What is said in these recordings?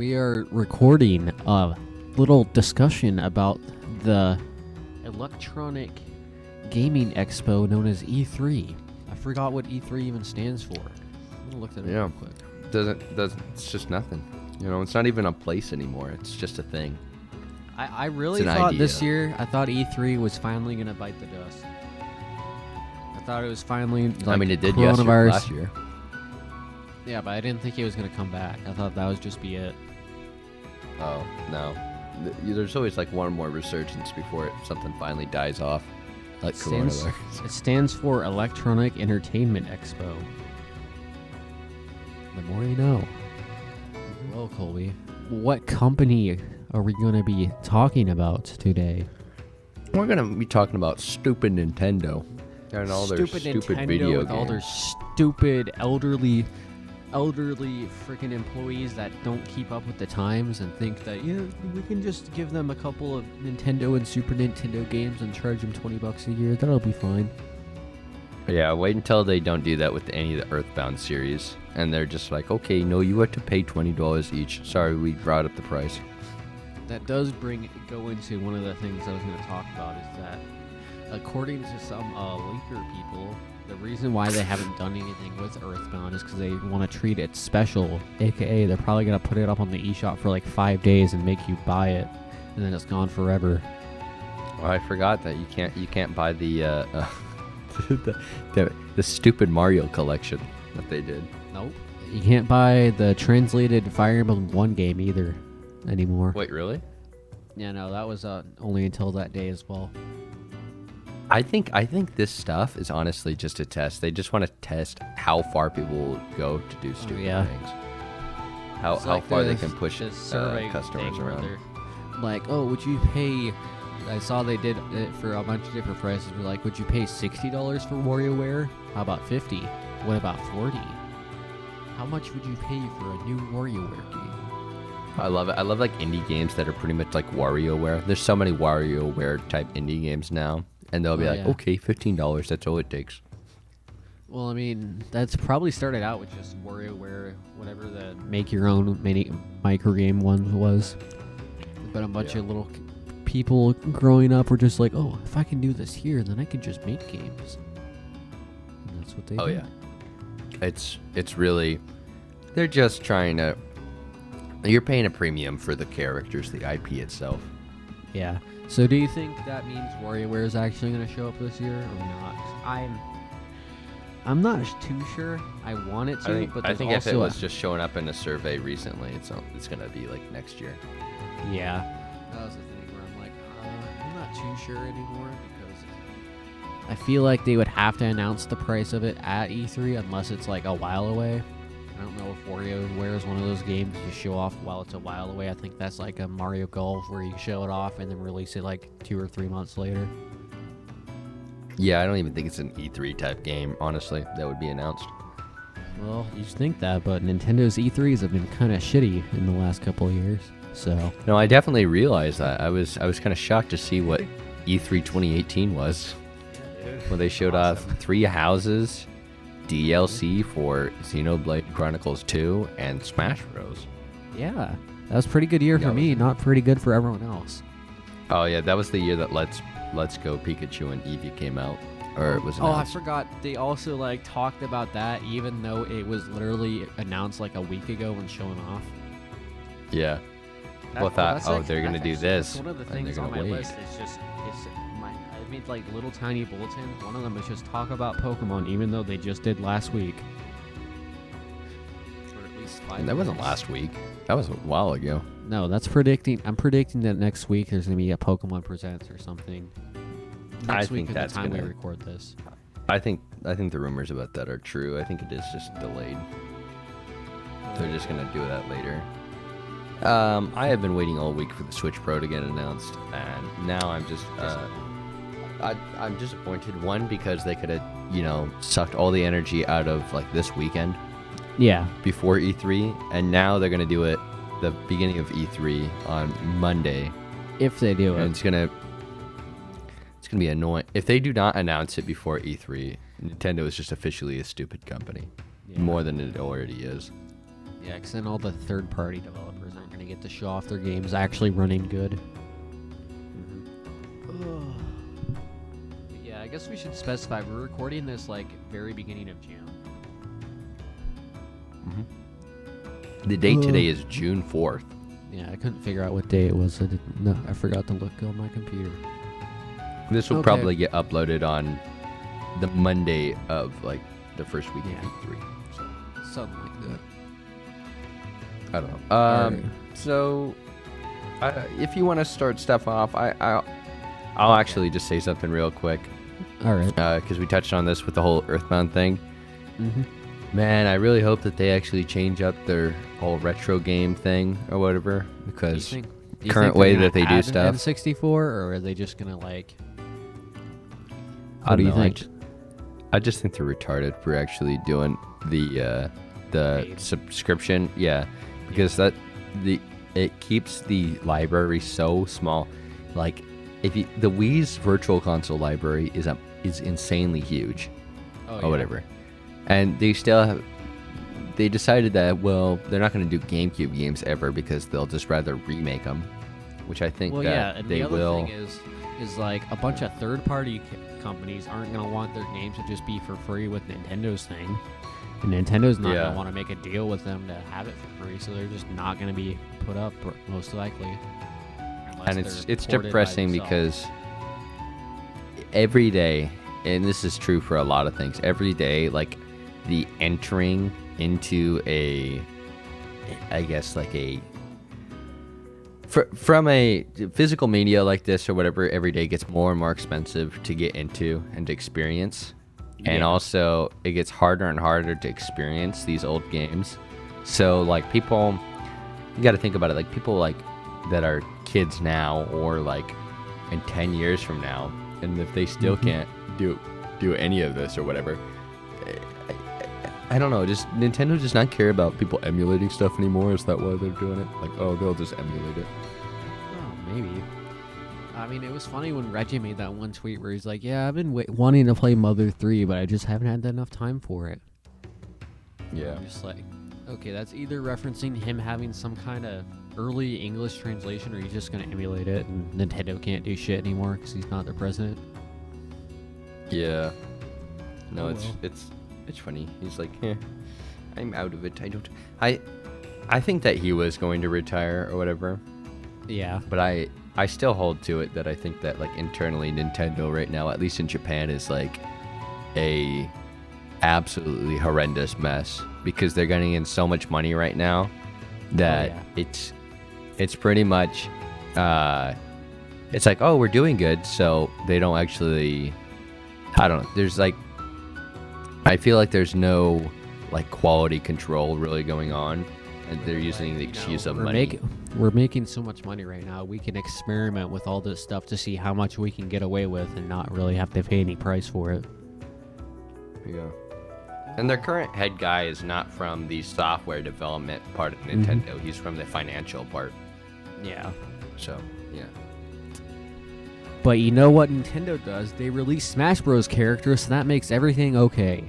We are recording a little discussion about the electronic gaming expo known as E3. I forgot what E3 even stands for. I'm gonna look that up real quick. Doesn't. It's just nothing. It's not even a place anymore. It's just a thing. I really thought this year, I thought E3 was finally gonna bite the dust. I thought it was finally it did last year. Yeah, but I didn't think it was gonna come back. I thought that would just be it. Oh, no. There's always one more resurgence before something finally dies off. Like coronavirus. It stands for Electronic Entertainment Expo. The more you know. Well, Colby, what company are we going to be talking about today? We're going to be talking about stupid Nintendo. And all their stupid video games. All their stupid elderly freaking employees that don't keep up with the times and think that, we can just give them a couple of Nintendo and Super Nintendo games and charge them $20 a year. That'll be fine. Yeah, wait until they don't do that with any of the Earthbound series. And they're just like, okay, no, you have to pay $20 each. Sorry, we brought up the price. That does go into one of the things I was going to talk about is that according to some leaker people, the reason why they haven't done anything with Earthbound is because they want to treat it special, aka they're probably going to put it up on the eShop for 5 days and make you buy it, and then it's gone forever. Well, I forgot that you can't buy the the stupid Mario collection that they did. Nope. You can't buy the translated Fire Emblem 1 game either anymore. Wait, really? Yeah, no, that was only until that day as well. I think this stuff is honestly just a test. They just want to test how far people will go to do stupid things. How far they can push customers around. Like, oh, would you pay... I saw they did it for a bunch of different prices. We're like, would you pay $60 for WarioWare? How about $50? What about $40? How much would you pay for a new WarioWare game? I love it. I love indie games that are pretty much like WarioWare. There's so many WarioWare type indie games now. And they'll be okay, $15, that's all it takes. Well, I mean, that's probably started out with just WarioWare, whatever the make your own mini micro game one was. But a bunch of little people growing up were just like, oh, if I can do this here, then I can just make games. And that's what they do. Oh, yeah. It's really, they're just trying to, you're paying a premium for the characters, the IP itself. Yeah. So do you think that means WarioWare is actually going to show up this year or not? I'm not too sure. I want it to, but I think if it was just showing up in a survey recently, it's going to be next year. Yeah. That was the thing where I'm like, I'm not too sure anymore because I feel like they would have to announce the price of it at E3 unless it's a while away. I don't know if WarioWare is one of those games you show off while it's a while away. I think that's like a Mario Golf where you show it off and then release it 2 or 3 months later. Yeah, I don't even think it's an E3 type game, honestly, that would be announced. Well, you just think that, but Nintendo's E3s have been kind of shitty in the last couple of years. So no, I definitely realized that. I was kind of shocked to see what E3 2018 was. When they showed off 3 houses, DLC for Xenoblade Chronicles 2 and Smash Bros. Yeah, that was a pretty good year for me, not pretty good for everyone else. Oh yeah, that was the year that Let's Go Pikachu and Eevee came out, or it was announced. Oh, I forgot. They also talked about that, even though it was literally announced a week ago and shown off. Yeah. They're gonna do this. One of the things on my list is I made little tiny bulletins. One of them is just talk about Pokemon, even though they just did last week. Or at least 5 That wasn't last week. That was a while ago. No, that's predicting. I'm predicting that next week there's gonna be a Pokemon Presents or something. Next week at the time we record this. I think the rumors about that are true. I think it is just delayed. They're just gonna do that later. I have been waiting all week for the Switch Pro to get announced, and now I'm just I'm disappointed. One, because they could have sucked all the energy out of this weekend. Yeah. Before E3, and now they're gonna do it the beginning of E3 on Monday. If they do it, and it's gonna be annoying if they do not announce it before E3. Nintendo is just officially a stupid company, more than it already is. Yeah, because then all the third-party developers aren't going gonna get to show off their games actually running good. Yeah, I guess we should specify we're recording this like very beginning of June. The date today is June 4th. Yeah, I couldn't figure out what day it was. I forgot to look on my computer. This will probably get uploaded on the Monday of like the first week of E3. So something like that. I don't know. So, if you want to start stuff off, I'll actually just say something real quick. All right. Because we touched on this with the whole Earthbound thing. Mm-hmm. Man, I really hope that they actually change up their whole retro game thing or whatever. Because current way that they do stuff. N64, or are they just gonna like? What do you think? I just think they're retarded for actually doing the subscription. Yeah, because it keeps the library so small. Like the Wii's Virtual Console library is insanely huge, or whatever. And they decided that, well, they're not going to do GameCube games ever because they'll just rather remake them, which I think and they the other will. thing is like a bunch of third-party companies aren't going to want their games to just be for free with Nintendo's thing. And Nintendo's not going to want to make a deal with them to have it for free, so they're just not going to be put up, most likely. And it's depressing because every day, and this is true for a lot of things, every day, like, the entering into from a physical media like this or whatever, every day gets more and more expensive to get into and to experience. And also, it gets harder and harder to experience these old games. So, like, people, you got to think about it, like, people, like, that are kids now or, like, in 10 years from now, and if they still can't do any of this or whatever, I don't know, just Nintendo does not care about people emulating stuff anymore. Is that why they're doing it? Like, oh, they'll just emulate it. Oh, maybe. I mean, it was funny when Reggie made that one tweet where he's like, yeah, I've been wanting to play Mother 3, but I just haven't had enough time for it. Yeah. I'm just like, okay, that's either referencing him having some kind of early English translation, or he's just going to emulate it, and Nintendo can't do shit anymore because he's not their president. Yeah. No, it's funny. He's like, I'm out of it. I think that he was going to retire or whatever. Yeah. But I still hold to it that I think that, like, internally Nintendo right now, at least in Japan, is like a absolutely horrendous mess because they're getting in so much money right now that it's pretty much it's like, oh, we're doing good, so they don't actually, I don't know, there's like, I feel like there's no like quality control really going on, and they're using the excuse of money. We're making so much money right now, we can experiment with all this stuff to see how much we can get away with and not really have to pay any price for it. Yeah. And their current head guy is not from the software development part of Nintendo. He's from the financial part. Yeah. So, yeah. But you know what Nintendo does? They release Smash Bros. Characters, so that makes everything okay.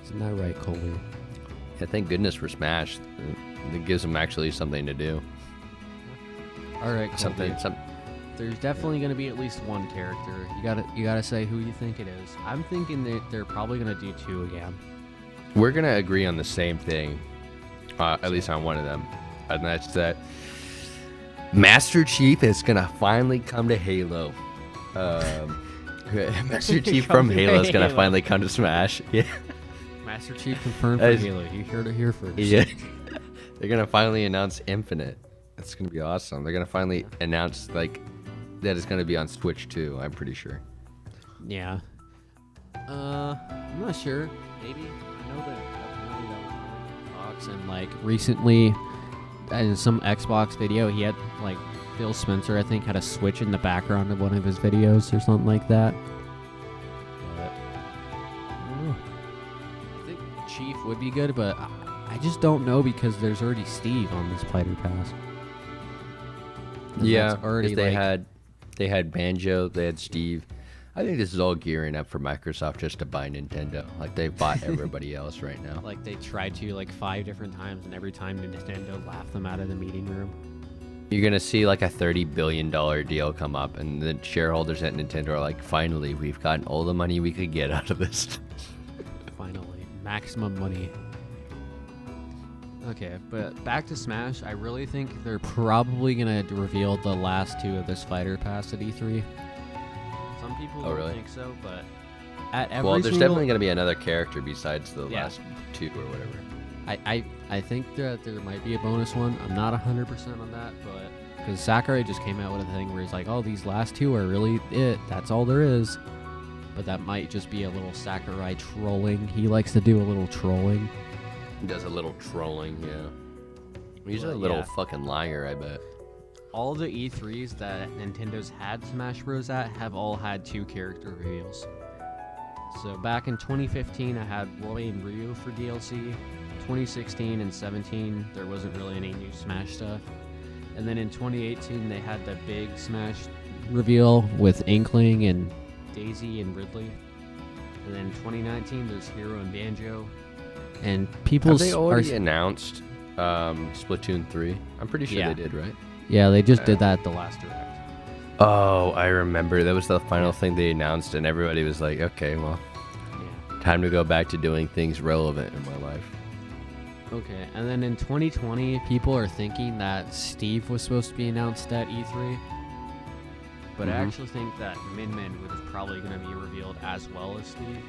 Isn't that right, Colby? Yeah, thank goodness for Smash. It gives them actually something to do. All right, Colby. Something. There's definitely going to be at least one character. You gotta say who you think it is. I'm thinking that they're probably going to do two again. We're going to agree on the same thing, at least on one of them, and that's that Master Chief is going to finally come to Halo. Master Chief from Halo is going to finally come to Smash. Yeah. Master Chief confirmed for Halo. You heard it here first. Yeah. They're going to finally announce Infinite. It's going to be awesome. They're going to finally announce, like, that it's going to be on Switch too, I'm pretty sure. Yeah. I'm not sure. Maybe. I know that Xbox, and like recently in some Xbox video, he had like Phil Spencer, I think, had a Switch in the background of one of his videos or something like that. But I think Chief would be good, but I just don't know because there's already Steve on this Fighter Pass. And yeah, already they had Banjo, they had Steve. I think this is all gearing up for Microsoft just to buy Nintendo. Like they bought everybody else right now. Like they tried to like 5 different times, and every time Nintendo laughed them out of the meeting room. You're gonna see like a $30 billion deal come up, and the shareholders at Nintendo are like, finally, we've gotten all the money we could get out of this. Finally, maximum money. Okay, but back to Smash. I really think they're probably gonna reveal the last 2 of this fighter pass at E3. Some people don't really? think so, but at every Well, there's single... definitely gonna be another character besides the last 2 or whatever. I think that there might be a bonus one. I'm not 100% on that, but because Sakurai just came out with a thing where he's like, "Oh, these last 2 are really it. That's all there is." But that might just be a little Sakurai trolling. He likes to do a little trolling. He does a little trolling, yeah. He's a little fucking liar, I bet. All the E3s that Nintendo's had Smash Bros. At have all had 2 character reveals. So back in 2015, I had Roy and Ryu for DLC. 2016 and 17, there wasn't really any new Smash stuff. And then in 2018, they had the big Smash reveal with Inkling and Daisy and Ridley. And then 2019, there's Hero and Banjo. And people Have they already announced Splatoon 3? I'm pretty sure they did, right? Yeah, they just did that at the last Direct. Oh, I remember. That was the final thing they announced, and everybody was like, okay, well, time to go back to doing things relevant in my life. Okay, and then in 2020, people are thinking that Steve was supposed to be announced at E3. But I actually think that Min Min was probably going to be revealed as well as Steve.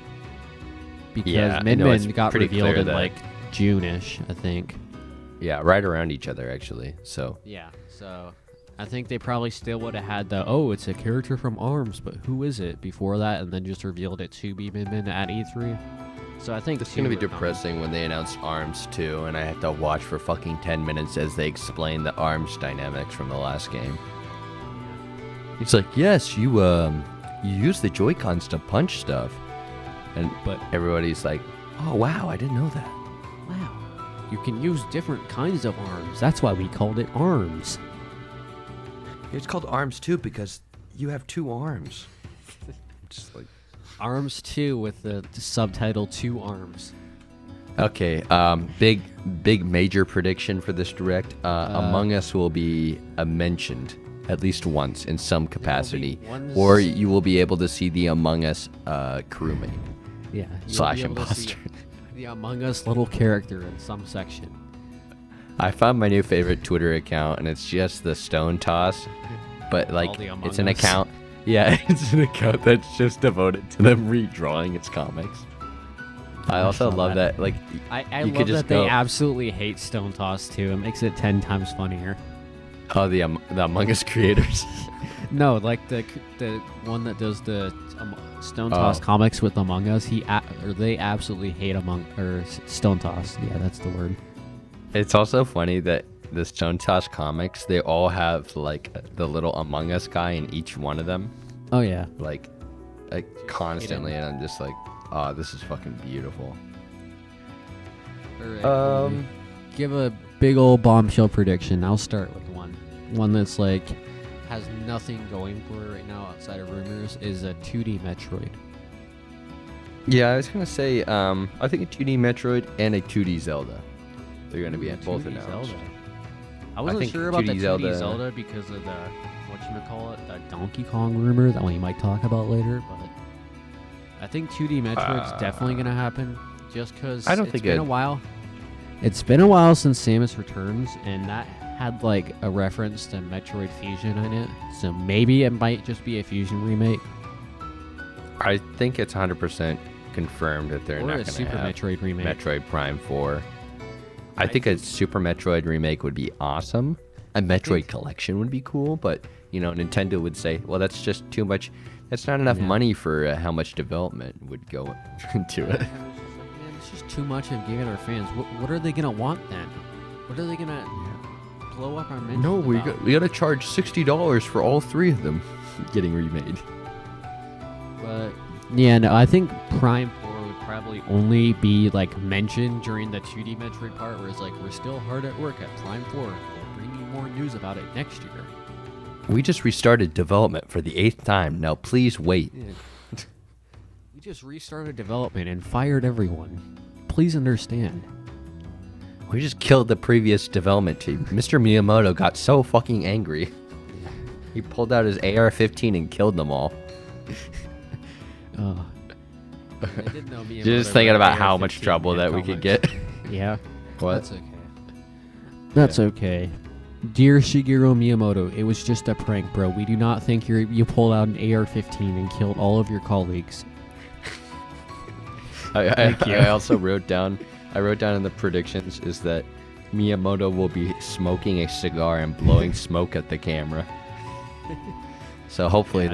Because Min Min got revealed in like June-ish, I think. Yeah, right around each other, actually. So yeah, so I think they probably still would have had the, it's a character from ARMS, but who is it before that, and then just revealed it to be Min Min at E3. So I think it's going to be depressing when they announce ARMS 2, and I have to watch for fucking 10 minutes as they explain the ARMS dynamics from the last game. It's like, yes, you use the Joy-Cons to punch stuff. But everybody's like, oh, wow, I didn't know that. Wow. You can use different kinds of arms. That's why we called it ARMS. It's called ARMS 2 because you have 2 arms. Just like ARMS 2 with the subtitle 2 arms. Okay, big major prediction for this direct. Among Us will be mentioned at least once in some capacity, or you will be able to see the Among Us crewmate. Yeah. / imposter. The Among Us little character in some section. I found my new favorite Twitter account, and it's just the Stone Toss, but like it's an account. Yeah, it's an account that's just devoted to them redrawing its comics. I also love that. Like, I love that they absolutely hate Stone Toss too. It makes it 10 times funnier. Oh, the Among Us creators. No, like the one that does the Stone Toss comics with Among Us. They absolutely hate Stone Toss. Yeah, that's the word. It's also funny that the Stone Toss comics, they all have like the little Among Us guy in each one of them. Oh yeah. Like constantly, and I'm just like, oh, this is fucking beautiful. All right, give a big old bombshell prediction. I'll start with one that's like has nothing going for it right now outside of rumors. Is a 2D Metroid. Yeah, I was gonna say, I think a 2D Metroid and a 2D Zelda. They're gonna be both announced. Zelda. I wasn't sure about the 2D Zelda because of the whatchamacallit, the Donkey Kong rumor that we might talk about later, but I think 2D Metroid's definitely gonna happen just because it's been a while. It's been a while since Samus Returns, and that had like a reference to Metroid Fusion in it, so maybe it might just be a Fusion remake. I think it's 100% confirmed that they're not going to have Super Metroid remake. Metroid Prime 4. I think a Super Metroid remake would be awesome. A Metroid Collection would be cool, but Nintendo would say, well, that's just too much. That's not enough money for how much development would go into it. It's just too much of giving our fans. What are they gonna want then? What are they gonna blow up our mentions? No, we got to charge $60 for all 3 of them getting remade. But yeah, no, I think Prime 4 would probably only be like mentioned during the 2D Metroid part, where it's like we're still hard at work at Prime 4. We'll bring you more news about it next year. We just restarted development for the 8th time. Now please wait. Yeah. just restarted development and fired everyone. Please understand. We just killed the previous development team. Mr. Miyamoto got so fucking angry. He pulled out his AR-15 and killed them all. Oh. I did know Miyamoto You're just thinking wrote about how AR-15 much trouble in that we could comics. get. Yeah. What? That's okay. That's okay. Dear Shigeru Miyamoto, it was just a prank, bro. We do not think you pulled out an AR-15 and killed all of your colleagues. Thank you. I also wrote down in the predictions is that Miyamoto will be smoking a cigar and blowing smoke at the camera. So hopefully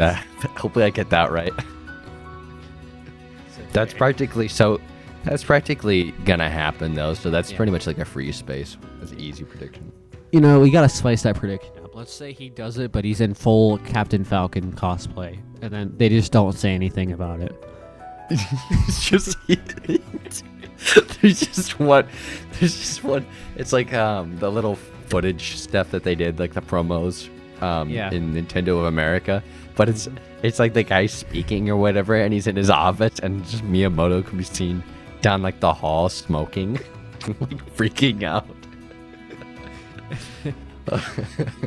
hopefully I get that right. Okay. That's practically gonna happen though, so that's pretty much like a free space. That's an easy prediction. You know, we gotta spice that prediction up. Let's say he does it, but he's in full Captain Falcon cosplay, and then they just don't say anything about it. It's just there's just one. It's like the little footage stuff that they did, like the promos in Nintendo of America. But it's like the guy speaking or whatever, and he's in his office, and just Miyamoto can be seen down like the hall smoking, like freaking out.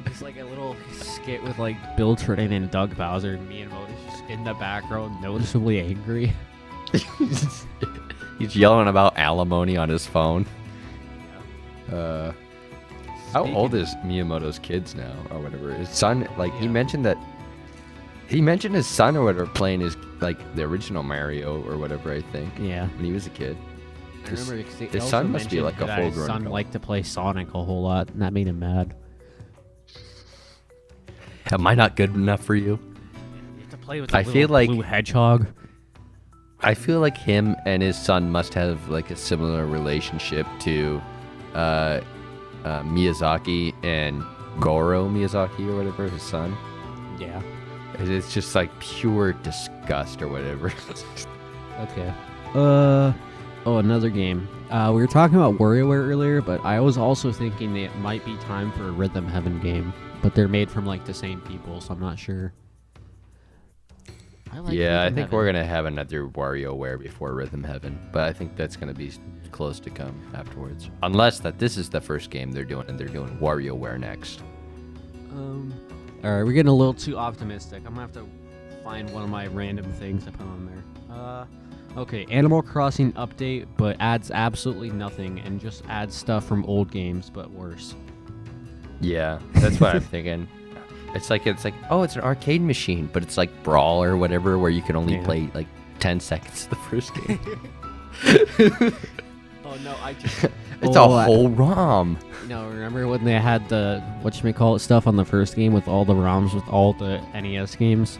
It's like a little skit with like Bill Trinen and Doug Bowser, and Miyamoto's just in the background, noticeably angry. He's yelling about alimony on his phone. How old is Miyamoto's kids now, or whatever? His son, like he mentioned his son or whatever playing his like the original Mario or whatever. I think. Yeah. When he was a kid. I remember His son must be like a full-grown His son adult. liked to play Sonic a whole lot, and that made him mad. Am I not good enough for you? You have to play with the I feel like blue hedgehog. I feel like him and his son must have like a similar relationship to Miyazaki and Goro Miyazaki or whatever, his son. Yeah. It's just like pure disgust or whatever. Okay. Oh, another game. We were talking about WarioWare earlier, but I was also thinking it might be time for a Rhythm Heaven game, but they're made from like the same people, so I'm not sure. I think we're gonna have another WarioWare before Rhythm Heaven, but I think that's gonna be close to come afterwards. Unless that this is the first game they're doing, and they're doing WarioWare next. All right, we're getting a little too optimistic. I'm gonna have to find one of my random things I put on there. Okay, Animal Crossing update, but adds absolutely nothing and just adds stuff from old games, but worse. Yeah, that's what I'm thinking. It's like oh, it's an arcade machine, but it's like Brawl or whatever, where you can only play like 10 seconds of the first game. Oh no, I just it's a whole ROM. No, remember when they had the whatchamacallit stuff on the first game with all the ROMs with all the NES games?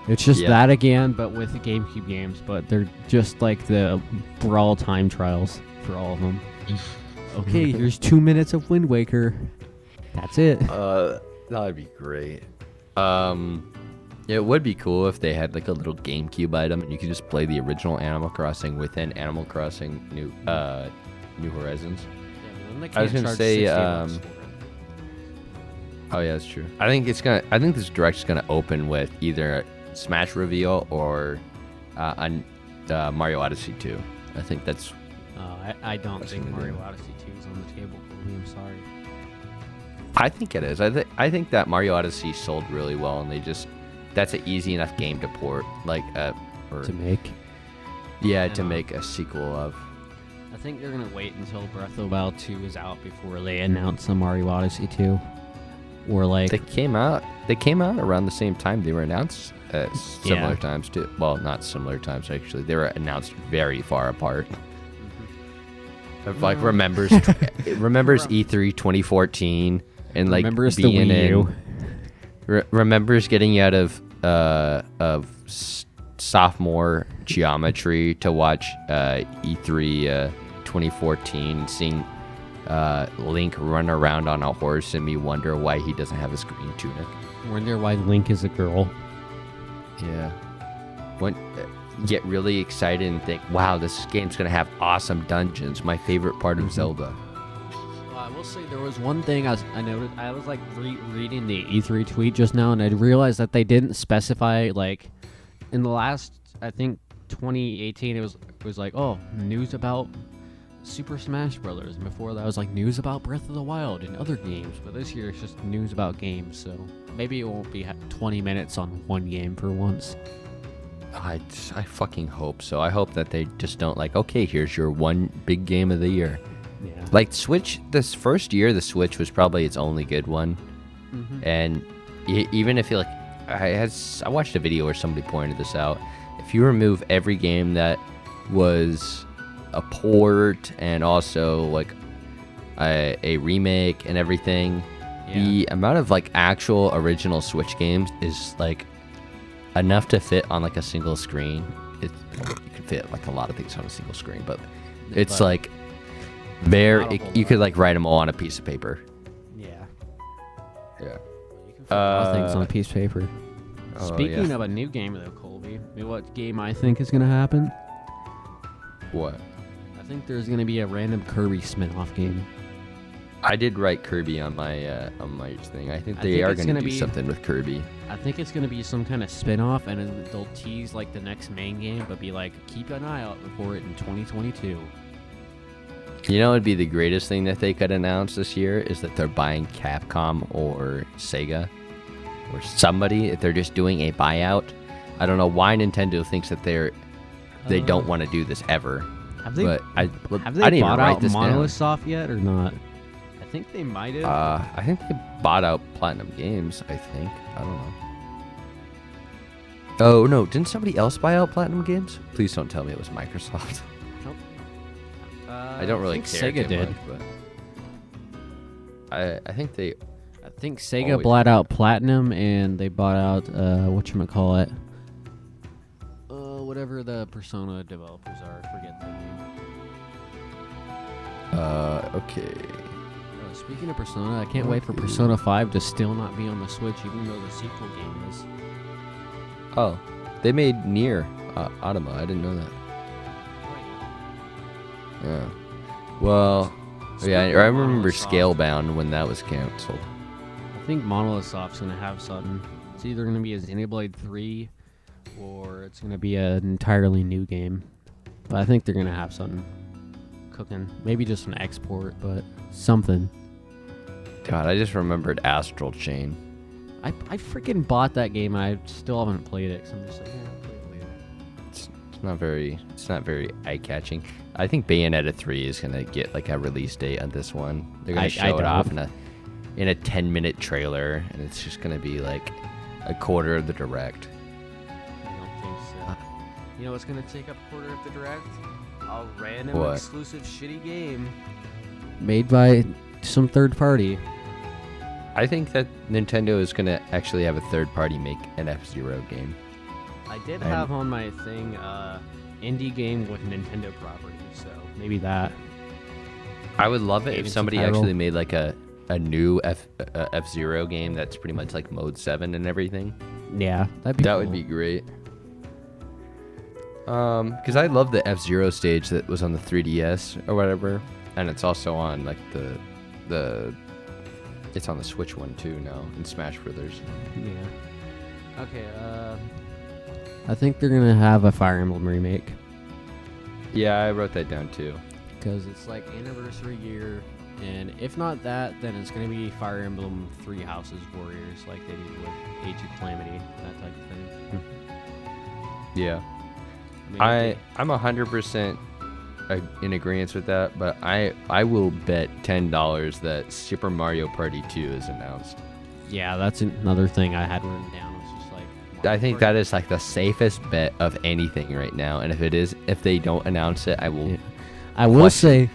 It's just that again, but with the GameCube games, but they're just like the Brawl time trials for all of them. Okay, here's 2 minutes of Wind Waker. That's it. That'd be great. It would be cool if they had like a little GameCube item and you could just play the original Animal Crossing within Animal Crossing New Horizons. I was gonna say, oh yeah, that's true. I think this Direct's gonna open with either Smash reveal or Mario Odyssey 2. I think that's. I don't think Mario Odyssey 2 is on the table. I'm sorry. I think it is. I think that Mario Odyssey sold really well, and that's an easy enough game to port, to make. Yeah, to make a sequel of. I think they're gonna wait until Breath of the Wild 2 is out before they announce the Mario Odyssey 2. Or like they came out around the same time. They were announced at similar times too. Well, not similar times actually. They were announced very far apart. Like remembers E3 2014 and like remembers being the Wii U. Remembers getting out of sophomore geometry to watch E3 2014, seeing Link run around on a horse and me wonder why he doesn't have his green tunic. Wonder why Link is a girl. Yeah. Get really excited and think, wow, this game's gonna have awesome dungeons. My favorite part of Zelda. Well, I will say there was one thing I noticed. I was like reading the E3 tweet just now, and I realized that they didn't specify like in the last, I think 2018 it was like, oh, news about Super Smash Brothers, and before that was like news about Breath of the Wild and other games, but this year it's just news about games, so maybe it won't be 20 minutes on one game for once. I fucking hope so. I hope that they just don't like, okay, here's your one big game of the year. Yeah. Like Switch, this first year, the Switch was probably its only good one. Mm-hmm. And even if you like, I watched a video where somebody pointed this out. If you remove every game that was a port and also like a remake and everything, the amount of like actual original Switch games is like enough to fit on like a single screen. You can fit like a lot of things on a single screen, but it's like you could like write them all on a piece of paper. Yeah. Yeah. You can fit a lot of things on a piece of paper. Oh, Speaking of a new game though, Colby, you know what game I think is gonna happen? What? I think there's gonna be a random Kirby spin-off game. I did write Kirby on my thing. I think they are going to do something with Kirby. I think it's going to be some kind of spin-off, and then they'll tease like the next main game, but be like, keep an eye out for it in 2022. You know, it'd be the greatest thing that they could announce this year is that they're buying Capcom or Sega or somebody. If they're just doing a buyout, I don't know why Nintendo thinks that they don't want to do this ever. Have they I didn't bought even write out this Monolith down. Soft yet or not? I think they might have. I think they bought out Platinum Games, I think. I don't know. Oh, no. Didn't somebody else buy out Platinum Games? Please don't tell me it was Microsoft. I don't really care Sega too did. much, but I think they... I think Sega bought out Platinum, and they bought out, whatchamacallit? Whatever the Persona developers are. I forget their name. Okay. Speaking of Persona, I can't wait for Persona 5 to still not be on the Switch, even though the sequel game is. Oh, they made Nier Automata. I didn't know that. Yeah. Well, yeah, I remember Scalebound when that was canceled. I think Monolith Soft's going to have something. It's either going to be a Xenoblade 3 or it's going to be an entirely new game. But I think they're going to have something cooking. Maybe just an export, but something. God, I just remembered Astral Chain. I freaking bought that game. I still haven't played it. 'Cause I'm just like, I'll play it later. It's not very eye-catching. I think Bayonetta 3 is gonna get like a release date on this one. They're gonna show it off in a 10-minute trailer, and it's just gonna be like a quarter of the direct. I don't think so. You know what's gonna take up a quarter of the direct? A random exclusive shitty game made by some third party. I think that Nintendo is gonna actually have a third party make an F-Zero game. I did have on my thing indie game with Nintendo property, so maybe that. I would love it if somebody actually made like a new F-Zero game that's pretty much like Mode 7 and everything. Yeah, that cool. Would be great. Because I love the F-Zero stage that was on the 3DS or whatever, and it's also on like the it's on the Switch one too now in Smash Brothers. Yeah. Okay. I think they're gonna have a Fire Emblem remake. Yeah, I wrote that down too. Because it's like anniversary year, and if not that, then it's gonna be Fire Emblem Three Houses Warriors, like they did with Age of Calamity, that type of thing. Yeah. I'm 100% in agreement with that, but I will bet $10 that Super Mario Party 2 is announced. Yeah, that's another thing I had written down. It's just like I think that is like the safest bet of anything right now, and if they don't announce it, I will. Yeah. I will say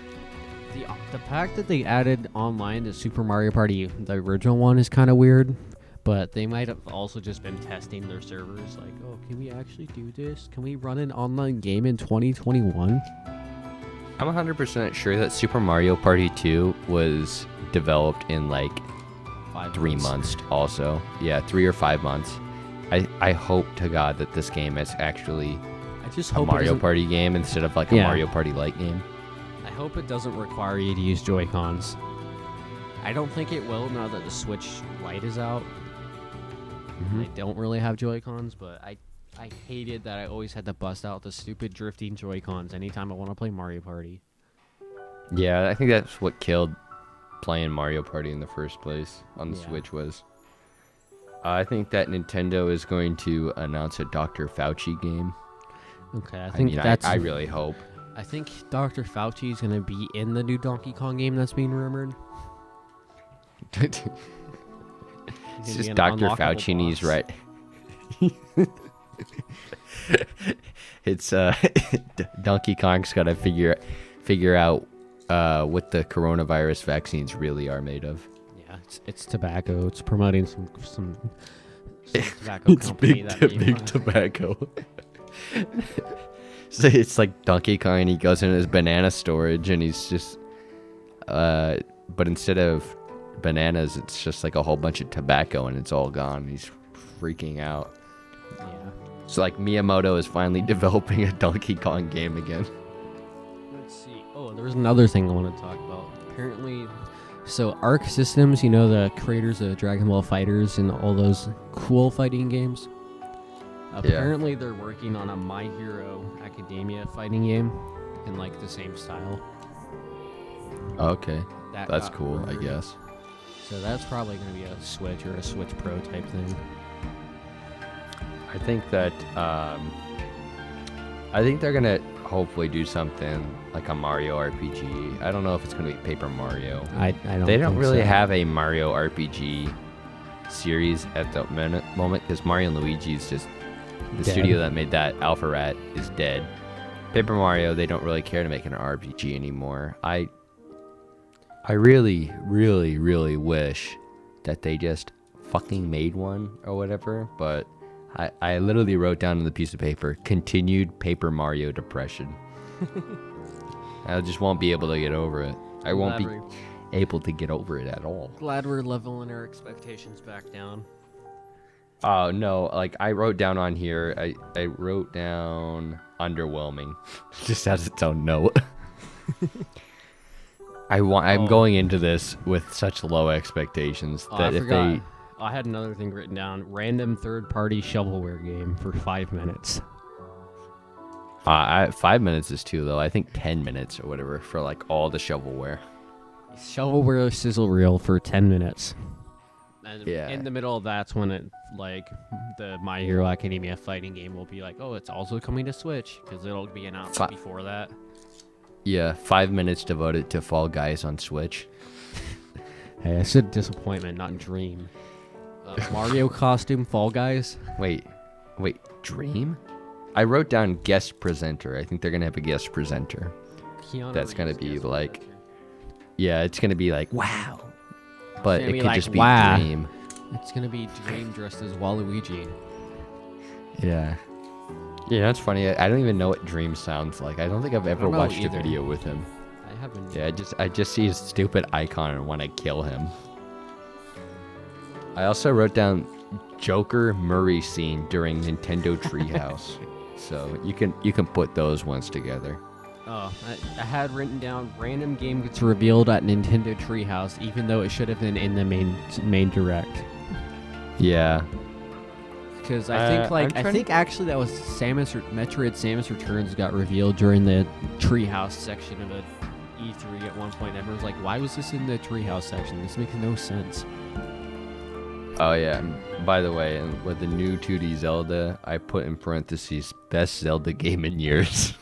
the fact that they added online to Super Mario Party, the original one, is kind of weird. But they might have also just been testing their servers, like, oh, can we actually do this? Can we run an online game in 2021? I'm 100% sure that Super Mario Party 2 was developed in like 3 months also. Yeah, 3 or 5 months. I hope to God that this game is actually a Mario Party game instead of like a Mario Party Lite game. I hope it doesn't require you to use Joy-Cons. I don't think it will now that the Switch Lite is out. They don't really have Joy-Cons, but I hated that I always had to bust out the stupid drifting Joy-Cons anytime I want to play Mario Party. Yeah, I think that's what killed playing Mario Party in the first place on the Switch was. I think that Nintendo is going to announce a Dr. Fauci game. Okay, I really hope. I think Dr. Fauci is going to be in the new Donkey Kong game that's being rumored. It's just Dr. Fauci and he's right. It's Donkey Kong's got to figure out what the coronavirus vaccines really are made of. Yeah, it's tobacco. It's promoting some tobacco company. Big tobacco. So it's like Donkey Kong and he goes in his banana storage and he's just but instead of bananas it's just like a whole bunch of tobacco and it's all gone. He's freaking out. Yeah. So like Miyamoto is finally developing a Donkey Kong game again. Let's see. Oh, there was another thing I want to talk about. Apparently, so Arc Systems, you know, the creators of Dragon Ball Fighters and all those cool fighting games. Apparently, they're working on a My Hero Academia fighting game in like the same style. Okay, that's cool, rumored. I guess. So that's probably going to be a Switch or a Switch Pro type thing. I think that I think they're gonna hopefully do something like a Mario RPG. I don't know if it's gonna be Paper Mario. I don't. They don't think really so. have a Mario RPG series at the moment because Mario and Luigi is just the Dead. studio that made that Alpha Rat is dead. Paper Mario, they don't really care to make an RPG anymore. I really, really, really wish that they just fucking made one or whatever, but I literally wrote down on the piece of paper, continued Paper Mario depression. I just won't be able to get over it. I won't be able to get over it at all. Glad we're leveling our expectations back down. Oh, no, like I wrote down on here, I wrote down underwhelming. Just as its own note. I'm going into this with such low expectations that if they... I had another thing written down. Random third-party shovelware game for 5 minutes. 5 minutes is too low. I think 10 minutes or whatever for like all the shovelware. Shovelware sizzle reel for 10 minutes. And Yeah. in the middle of that's when it, like, the My Hero Academia fighting game will be like, oh, it's also coming to Switch, because it'll be announced before that. Yeah, 5 minutes devoted to Fall Guys on Switch. Hey, I said disappointment, not dream. Mario costume, Fall Guys. Wait, Dream? I wrote down guest presenter. I think they're gonna have a guest presenter. That's gonna be like, presenter. Yeah, it's gonna be like wow, but it could like, just be wow. Dream. It's gonna be Dream dressed as Waluigi. Yeah. Yeah, that's funny. I don't even know what Dream sounds like. I don't think I've ever watched a video with him. I haven't. Yeah, I just see his stupid icon and want to kill him. I also wrote down Joker Murray scene during Nintendo Treehouse. So you can put those ones together. Oh, I had written down random game gets revealed at Nintendo Treehouse, even though it should have been in the main direct. Yeah. Because I think actually that was Metroid Samus Returns got revealed during the Treehouse section of a E3 at one point. Everyone's like, why was this in the Treehouse section? This makes no sense. Oh yeah. By the way, with the new 2D Zelda, I put in parentheses best Zelda game in years.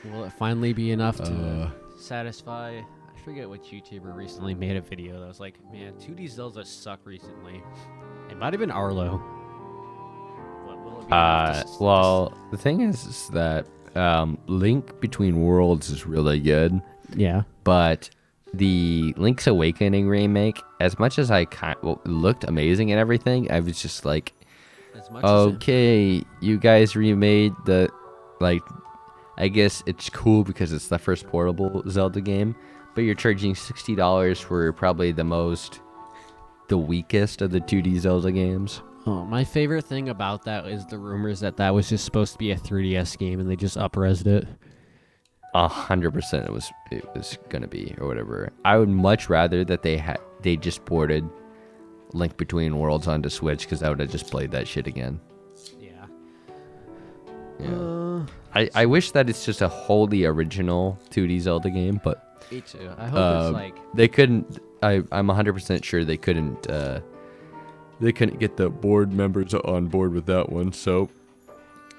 Will it finally be enough to satisfy? I forget what YouTuber recently made a video that was like, man, 2D Zelda suck recently. It might have been Arlo. Well, the thing is that Link Between Worlds is really good. Yeah. But the Link's Awakening remake, as much as looked amazing and everything, I was just like, okay, you guys remade the, like, I guess it's cool because it's the first portable Zelda game, but you're charging $60 for probably the weakest of the 2D Zelda games. Oh, my favorite thing about that is the rumors that was just supposed to be a 3DS game and they just up-resed it. 100% it was gonna be or whatever. I would much rather that they just ported Link Between Worlds onto Switch because I would have just played that shit again. Yeah. Yeah. I wish that it's just a wholly original 2D Zelda game, but Me too. I hope it's like they couldn't. I'm 100% sure they couldn't. They couldn't get the board members on board with that one, so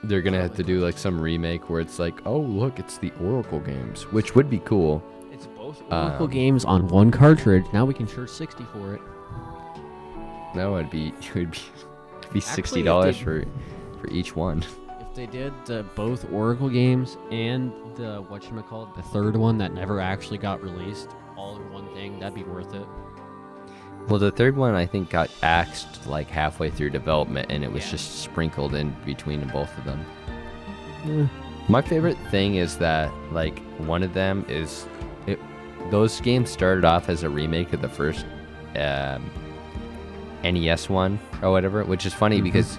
they're gonna have to do like some remake where it's like, oh look, it's the Oracle games, which would be cool. it's both Oracle games on one cartridge. Now we can charge $60 for it. That would be $60 Actually, for each one. If they did both Oracle games and the the third one that never actually got released, all in one thing, that'd be worth it. Well, the third one I think got axed like halfway through development, and it was just sprinkled in between both of them. Yeah. My favorite thing is that like one of them is those games started off as a remake of the first NES one or whatever, which is funny because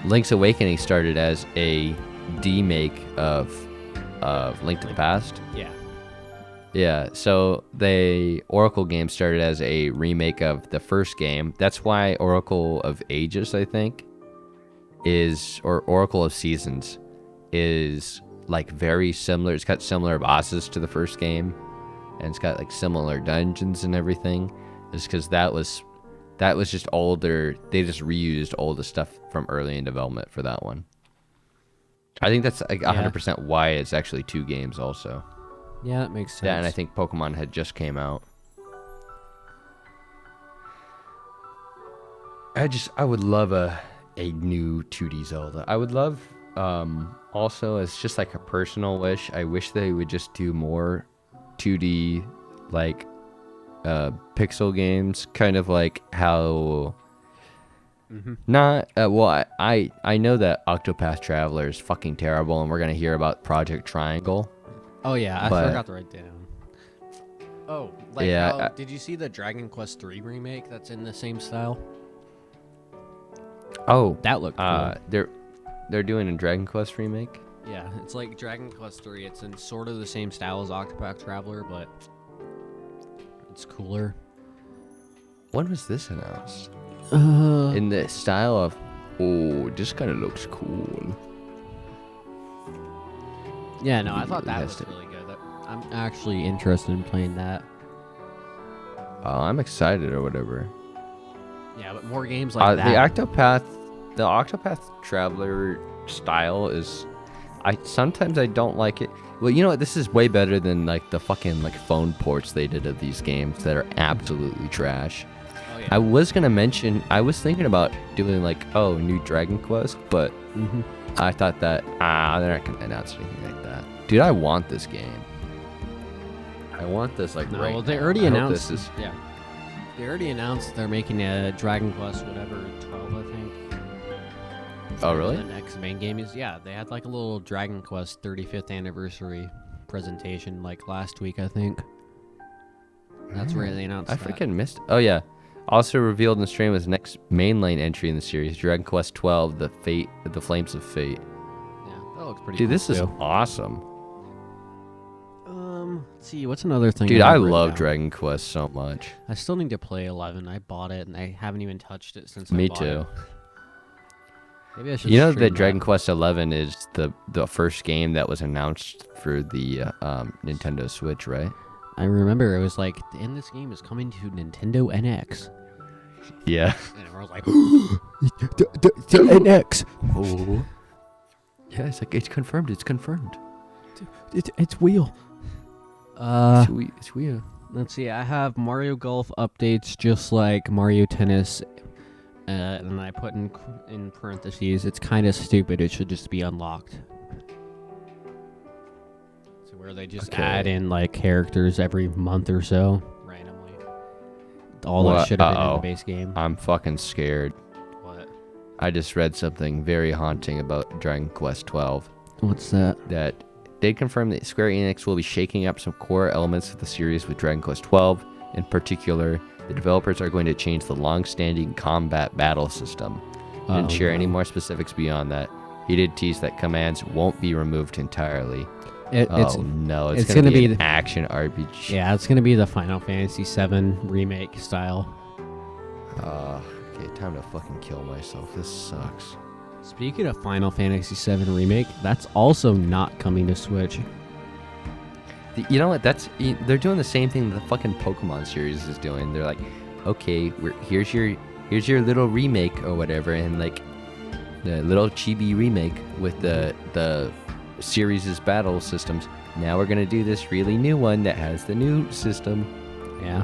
Link's Awakening started as a demake of Link to the Past. Yeah. Yeah, so the Oracle game started as a remake of the first game. That's why Oracle of Ages, I think, or Oracle of Seasons is like very similar. It's got similar bosses to the first game, and it's got like similar dungeons and everything. It's because that was just older. They just reused all the stuff from early in development for that one. I think that's like 100% why it's actually two games also. Yeah, that makes sense. Yeah, and I think Pokemon had just came out. I would love a new 2D Zelda. I would love, also, as just like a personal wish, I wish they would just do more 2D, like, pixel games, kind of like how... Not, well, I know that Octopath Traveler is fucking terrible, and we're going to hear about Project Triangle. Oh yeah, I forgot to write that down. Oh, like yeah, did you see the Dragon Quest III remake that's in the same style? Oh, that looked cool. They're doing a Dragon Quest remake? Yeah, it's like Dragon Quest III. It's in sort of the same style as Octopath Traveler, but it's cooler. When was this announced? In the style of, oh, this kind of looks cool. Yeah, no, I thought that was really good. I'm actually interested in playing that. I'm excited or whatever. Yeah, but more games like that. The Octopath Traveler style is, sometimes I don't like it. Well, you know what? This is way better than like the fucking like phone ports they did of these games that are absolutely trash. Oh, yeah. I was thinking about doing like, new Dragon Quest, but I thought that they're not gonna announce anything like that. Dude, I want this game. I want this like right. Well, they already announced. Yeah, they already announced they're making a Dragon Quest 12, I think. Oh, really? The next main game is they had like a little Dragon Quest 35th anniversary presentation like last week, I think. That's where they announced. I freaking missed. Oh yeah. Also revealed in the stream was next mainline entry in the series, Dragon Quest 12, the Flames of Fate. Yeah, that looks pretty. Dude, cool this is too. Awesome. Let's see, what's another thing? Dude, I love Dragon Quest so much. I still need to play 11. I bought it and I haven't even touched it since. Me I bought too. It. Maybe I should. You know that stream Dragon Quest 11 is the first game that was announced for the Nintendo Switch, right? I remember it was like, and this game is coming to Nintendo NX. Yeah. And everyone was like, the NX. Oh. Yeah, it's like, it's confirmed. It's confirmed. It's wheel. It's wheel. Let's see. I have Mario Golf updates just like Mario Tennis. And I put in parentheses, it's kind of stupid. It should just be unlocked. So where they just add in like characters every month or so randomly. All that should have been in the base game. I'm fucking scared. What? I just read something very haunting about Dragon Quest 12. What's that? That they confirmed that Square Enix will be shaking up some core elements of the series with Dragon Quest 12. In particular, the developers are going to change the long-standing combat battle system. Didn't share any more specifics beyond that. He did tease that commands won't be removed entirely. It's going to be an action RPG. Yeah, it's going to be the Final Fantasy VII remake style. Okay, time to fucking kill myself. This sucks. Speaking of Final Fantasy VII Remake, that's also not coming to Switch. You know what? They're doing the same thing the fucking Pokemon series is doing. They're like, okay, here's your little remake or whatever, and like the little chibi remake with the series' battle systems. Now we're gonna do this really new one that has the new system. Yeah.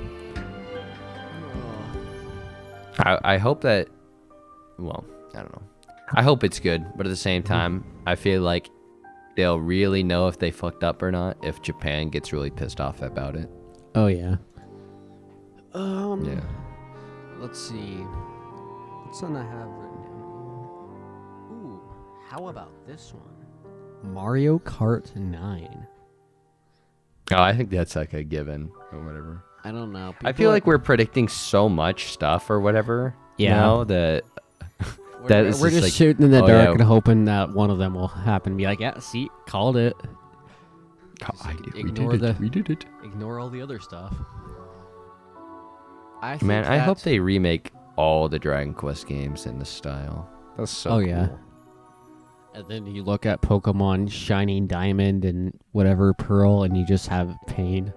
I hope that. Well, I don't know. I hope it's good, but at the same time, I feel like they'll really know if they fucked up or not if Japan gets really pissed off about it. Oh yeah. Yeah. Let's see. What's one I have written down? Ooh, how about this one? Mario Kart 9. Oh, I think that's like a given or whatever. I don't know. I feel like we're predicting so much stuff or whatever. Yeah. Now that we're just like, shooting in the dark yeah. and hoping that one of them will happen. Be like, yeah, see, called it. We did it. Ignore all the other stuff. I hope they remake all the Dragon Quest games in this style. That's so cool. Yeah. And then you look at Pokemon Shining Diamond and whatever Pearl, and you just have pain.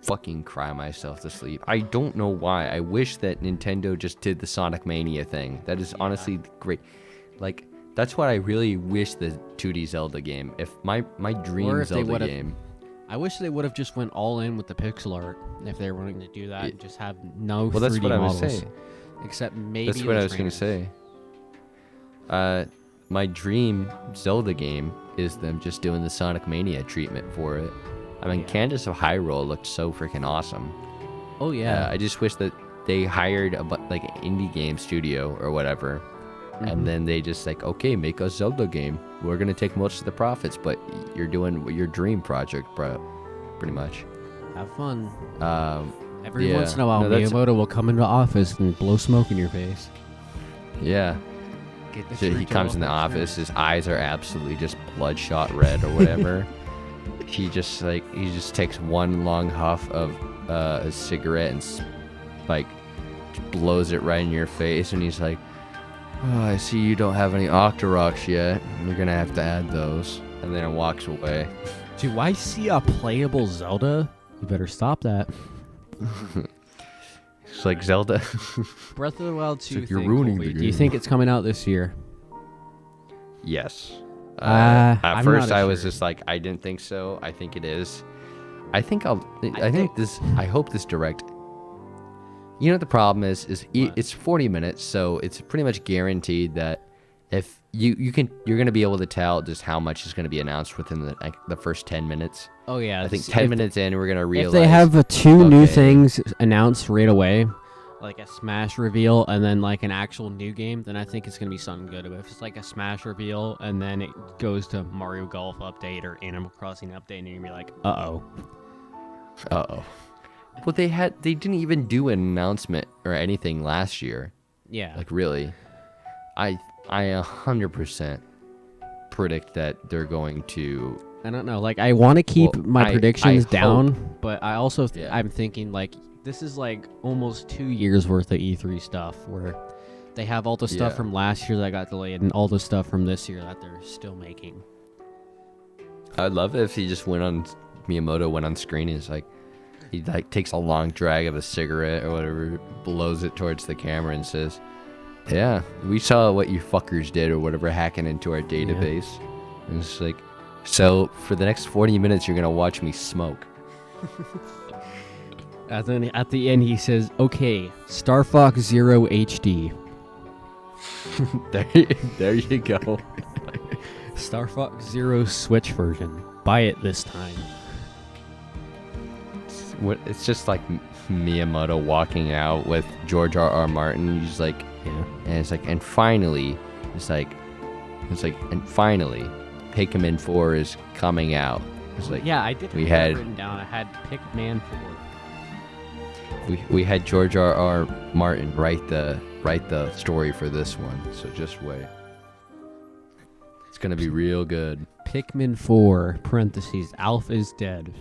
Fucking cry myself to sleep. I don't know why. I wish that Nintendo just did the Sonic Mania thing. That is honestly great. Like, that's what I really wish the 2D Zelda game. If my dream Zelda game. I wish they would have just went all in with the pixel art if they were willing to do that and just have no 3D Well, that's what models. I was saying. Except maybe That's what I was going to say. My dream Zelda game is them just doing the Sonic Mania treatment for it. I mean, Candace of Hyrule looked so freaking awesome. Oh, yeah. I just wish that they hired an indie game studio or whatever. And then they just like, okay, make a Zelda game. We're going to take most of the profits, but you're doing your dream project, bro. Pretty much. Have fun. Every Once in a while, Miyamoto will come into the office and blow smoke in your face. Yeah. So he comes in the office, his eyes are absolutely just bloodshot red or whatever. he just takes one long huff of a cigarette and like blows it right in your face, and he's like, "Oh, I see you don't have any Octoroks yet. You're gonna have to add those." And then it walks away. Do I see a playable Zelda? You better stop that. It's like Zelda. Breath of the Wild 2. Like you're ruining the game. Do you think it's coming out this year? Yes. I'm first, not I was sure. just like, I didn't think so. I think it is. I hope this direct. You know what the problem is it's 40 minutes, so it's pretty much guaranteed that if you're gonna be able to tell just how much is gonna be announced within the first 10 minutes. Oh yeah, I think 10 minutes in we're gonna realize if they have two new things announced right away, like a Smash reveal and then like an actual new game, then I think it's gonna be something good. But if it's like a Smash reveal and then it goes to Mario Golf update or Animal Crossing update, and you're gonna be like, uh oh. Well, they didn't even do an announcement or anything last year. Yeah. Like really, I 100% predict that they're going to. I don't know. Like, I want to keep my predictions down, hope. but I also I'm thinking like this is like almost 2 years worth of E3 stuff where they have all the stuff from last year that got delayed and all the stuff from this year that they're still making. I'd love it if Miyamoto went on screen and he takes a long drag of a cigarette or whatever, blows it towards the camera and says, "Yeah, we saw what you fuckers did or whatever, hacking into our database." Yeah. And it's like, so for the next 40 minutes, you're gonna watch me smoke. And then at the end, he says, "Okay, Star Fox Zero HD." there you go. Star Fox Zero Switch version. Buy it this time. It's just like Miyamoto walking out with George R.R. Martin. He's like, and it's like, and finally, and finally, Pikmin 4 is coming out. It's like, yeah, I did. We had written down. I had Pikmin 4. We had George R.R. Martin write the story for this one. So just wait. It's gonna be real good. Pikmin 4 (parentheses Alf is dead).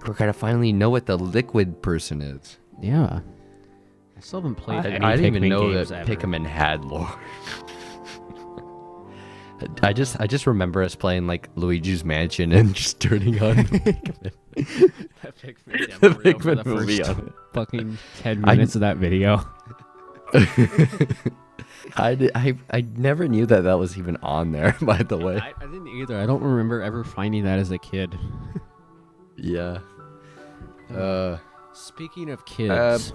We're gonna finally know what the liquid person is. Yeah. I still haven't played any I didn't even Pikmin know games that ever. Pikmin had lore. I just remember us playing like Luigi's Mansion and just turning on Pikmin. That Pikmin demo reel for the movie first on it. fucking 10 minutes of that video. I never knew that was even on there, by the way. I didn't either. I don't remember ever finding that as a kid. Yeah. Speaking of kids,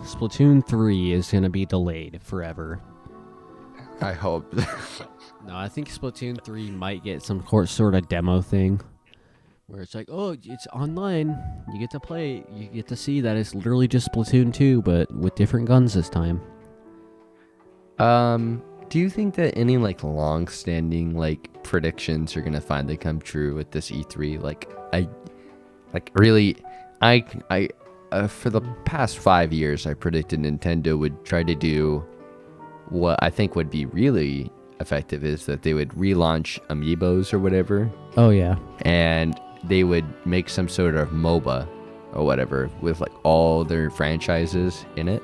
Splatoon 3 is going to be delayed forever. I hope. No, I think Splatoon 3 might get some sort of demo thing where it's like, oh, it's online. You get to play. You get to see that it's literally just Splatoon 2, but with different guns this time. Do you think that any like long-standing like predictions are gonna finally come true with this E3? I for the past 5 years, I predicted Nintendo would try to do what I think would be really effective is that they would relaunch Amiibos or whatever, Oh, yeah. and they would make some sort of MOBA or whatever with like all their franchises in it.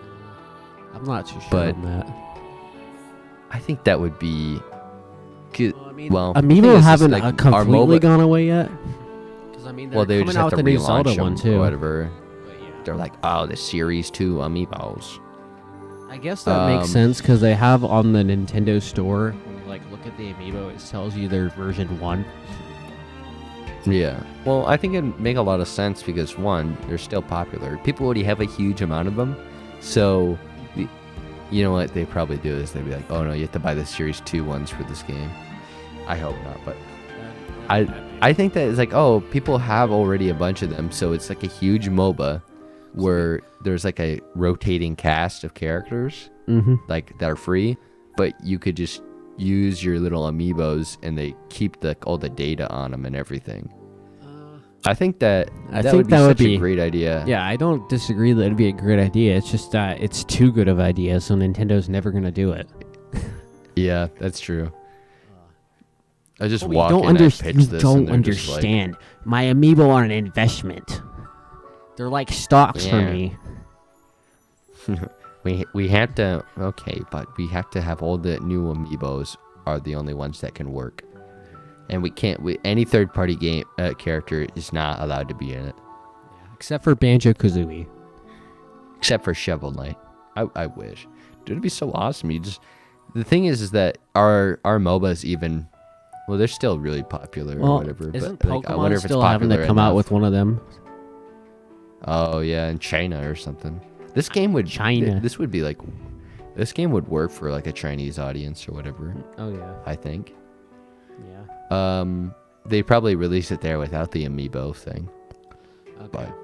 I'm not too sure But- on that. I think that would be good. Well, I mean, Well, the thing Amiibo is, haven't like, our completely MOBA gone away yet. Because I mean, they're they coming just out have with to the new Zelda relaunch one them too. or whatever. But yeah. They're like, oh, the Series 2 Amiibos. I guess that makes sense because they have on the Nintendo store. When you like look at the Amiibo, it tells you their version 1. Yeah. Well, I think it'd make a lot of sense because one, they're still popular. People already have a huge amount of them, so you know what they probably do is they'd be like, oh no, you have to buy the Series 2 ones for this game. I hope not, but I think that it's like, oh, people have already a bunch of them, so it's like a huge MOBA where there's like a rotating cast of characters like that are free, but you could just use your little Amiibos and they keep all the data on them and everything. I think that would be such a great idea. Yeah, I don't disagree that it'd be a great idea. It's just that it's too good of an idea, so Nintendo's never gonna do it. Yeah, that's true. I just You walk don't, in and pitch this and they're just like, understand. My Amiibo are an investment. They're like stocks for Yeah. me. we have to, okay, but we have to have all the new Amiibos are the only ones that can work. And we can't, any third-party game character is not allowed to be in it. Except for Banjo-Kazooie. Except for Shovel Knight. I wish. Dude, it'd be so awesome. The thing is that our MOBAs even, well, they're still really popular or whatever. Isn't but Pokemon like, I wonder if it's still having popular to come out enough. with one of them? Oh yeah, in China or something. This game would China. This would be like, this game would work for like a Chinese audience or whatever. Oh yeah. I think. Yeah. They probably release it there without the Amiibo thing. Okay. But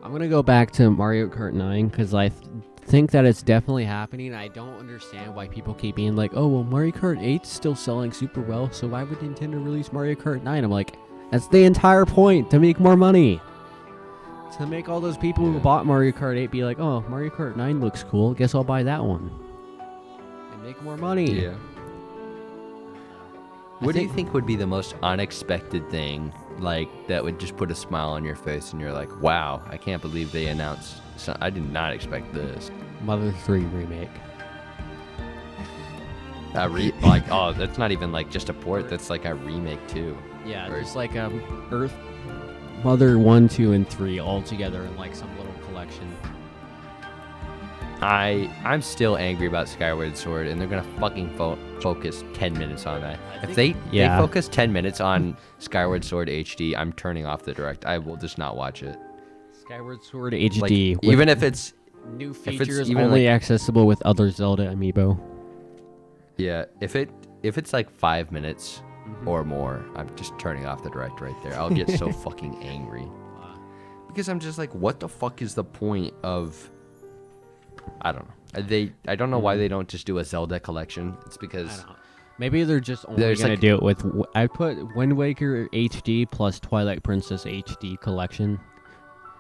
I'm gonna go back to Mario Kart 9 because I think that it's definitely happening. I don't understand why people keep being like, "Oh, well, Mario Kart 8's still selling super well, so why would Nintendo release Mario Kart 9?" I'm like, that's the entire point, to make more money. To make all those people who bought Mario Kart 8 be like, "Oh, Mario Kart 9 looks cool. Guess I'll buy that one." And make more money. yeah. What do you think would be the most unexpected thing, like that would just put a smile on your face and you're like, "Wow, I can't believe they announced. I did not expect this." Mother 3 remake. Like, oh, that's not even like just a port. That's like a remake too. Yeah, Or- just like Earth, Mother 1, 2, and 3 all together in like some little collection. I'm still angry about Skyward Sword, and they're gonna fucking focus 10 minutes on that. If they focus 10 minutes on Skyward Sword HD, I'm turning off the direct. I will just not watch it. Skyward Sword HD, Like, with even if it's new it's features even, only accessible with other Zelda amiibo. yeah, if it's like 5 minutes or more, I'm just turning off the direct right there. I'll get so fucking angry because I'm just like, what the fuck is the point of? I don't know. I don't know why they don't just do a Zelda collection. It's because I don't know. Maybe they're just only There's, gonna like- do it with. I put Wind Waker HD plus Twilight Princess HD collection.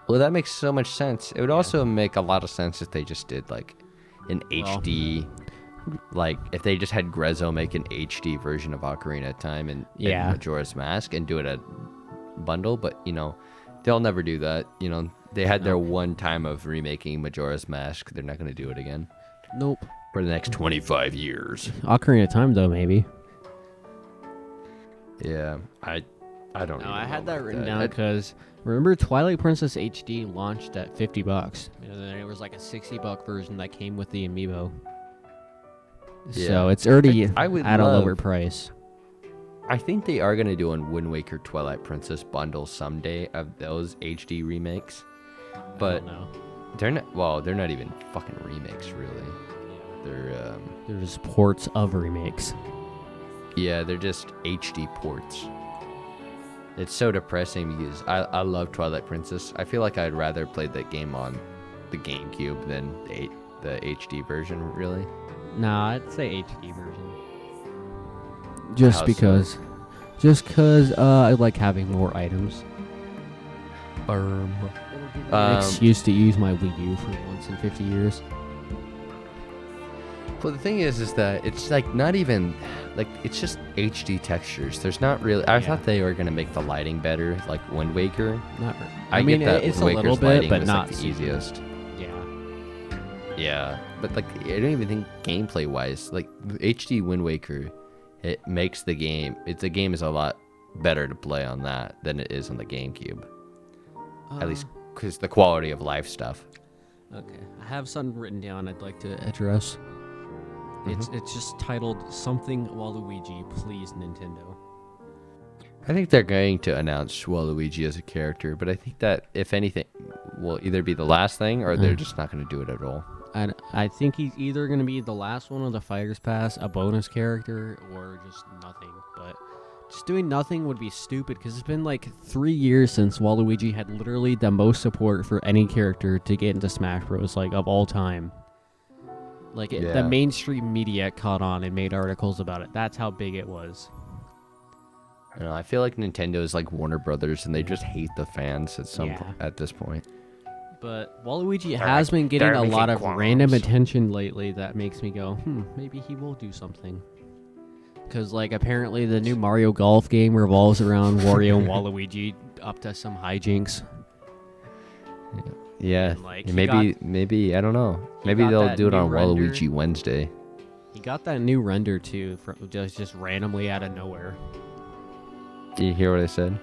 well, that makes so much sense. It would also make a lot of sense if they just did like an HD, like if they just had Grezzo make an HD version of Ocarina of Time and Yeah. Majora's Mask and do it a bundle. But you know, they'll never do that. You know, They had their one time of remaking Majora's Mask. They're not going to do it again Nope. for the next 25 years. Ocarina of Time, though, maybe. Yeah, I don't. No, even I know had that about written down because remember Twilight Princess HD launched at $50, and then it was like a $60 version that came with the amiibo. So Yeah. it's already I would at a love- lower price. I think they are going to do a Wind Waker Twilight Princess bundle someday of those HD remakes. But no, they're not. Well, they're not even fucking remakes, really. They're they're just ports of remakes. yeah, they're just HD ports. It's so depressing because I love Twilight Princess. I feel like I'd rather play that game on the GameCube than the HD version. Really. Nah, I'd say HD version. Just How because. Just because I like having more items. An Excuse to use my Wii U for once in 50 years. Well, the thing is that it's like not even like it's just HD textures. There's not really. I thought they were gonna make the lighting better, like Wind Waker. Not. I mean, get that it's a Wind little Waker's bit, lighting but was, not like, the super. easiest. Yeah. Yeah, but like I don't even think gameplay wise, like HD Wind Waker, it makes the game. The game is a lot better to play on that than it is on the GameCube. At least because the quality of life stuff. Okay, I have something written down I'd like to address. It's just titled something Waluigi, please Nintendo. I think they're going to announce Waluigi as a character, but I think that if anything, will either be the last thing or they're just not going to do it at all. I think he's either going to be the last one of the Fighters Pass, a bonus character, or just nothing. But just doing nothing would be stupid because it's been like 3 years since Waluigi had literally the most support for any character to get into Smash Bros. Like of all time. Like the mainstream media caught on and made articles about it. That's how big it was. I don't know, I feel like Nintendo is like Warner Brothers, and they just hate the fans at this point. But Waluigi has been getting a lot of random attention lately that makes me go, maybe he will do something. Because, like, apparently the new Mario Golf game revolves around Wario and Waluigi up to some hijinks. Yeah, And, like, maybe I don't know. Maybe they'll do it on Waluigi Wednesday. He got that new render, too, from just randomly out of nowhere. Did you hear what I said?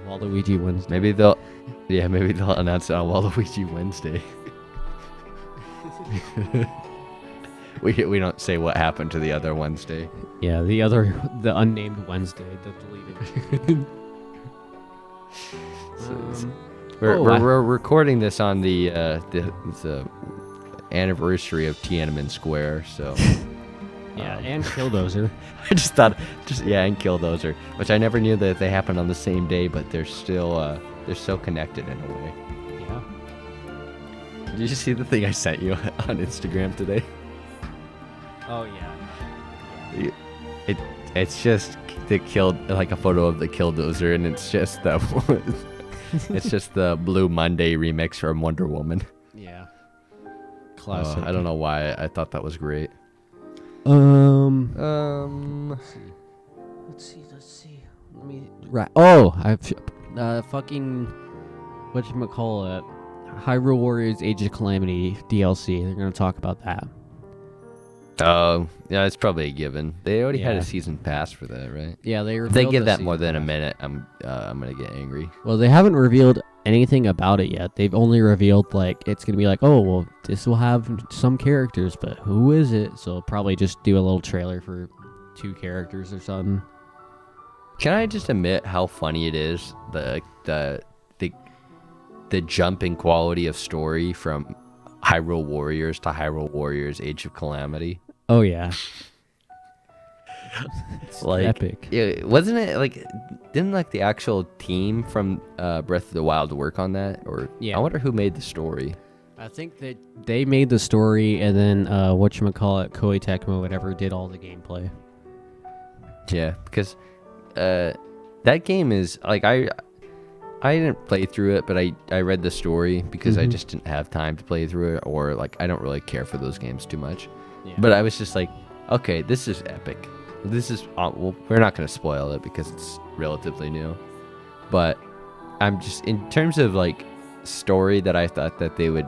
Waluigi Wednesday. Maybe they'll announce it on Waluigi Wednesday. we don't say what happened to the other Wednesday. Yeah, the unnamed Wednesday, the deleted. We're recording this on the anniversary of Tiananmen Square, so. Yeah, and Killdozer. I just thought, and Killdozer, which I never knew that they happened on the same day, but they're still they're so connected in a way. Yeah. Did you see the thing I sent you on Instagram today? Oh yeah. It's just like a photo of the Killdozer, and it's just the Blue Monday remix from Wonder Woman. Yeah. Classic. I don't know why I thought that was great. Let's see. Let me. Right. Oh, I've fucking whatchamacallit, Hyrule Warriors Age of Calamity DLC. They're gonna talk about that. Oh, yeah, it's probably a given. They already had a season pass for that, right? Yeah, If they give that more than a minute, I'm gonna get angry. Well, they haven't revealed anything about it yet. They've only revealed like it's gonna be like, oh well, this will have some characters, but who is it? So probably just do a little trailer for 2 characters or something. Can I just admit how funny it is the jump in quality of story from Hyrule Warriors to Hyrule Warriors Age of Calamity? Oh yeah. It's like epic. Wasn't it like didn't like the actual team from Breath of the Wild work on that? Or Yeah. I wonder who made the story. I think that they made the story, and then whatchamacallit, Koei Tecmo, whatever, did all the gameplay. Yeah, because that game is like I didn't play through it, but I read the story because I just didn't have time to play through it, or like I don't really care for those games too much. Yeah. But I was just like, okay, this is epic. This is well, we're not going to spoil it because it's relatively new. But I'm just in terms of like story that I thought that they would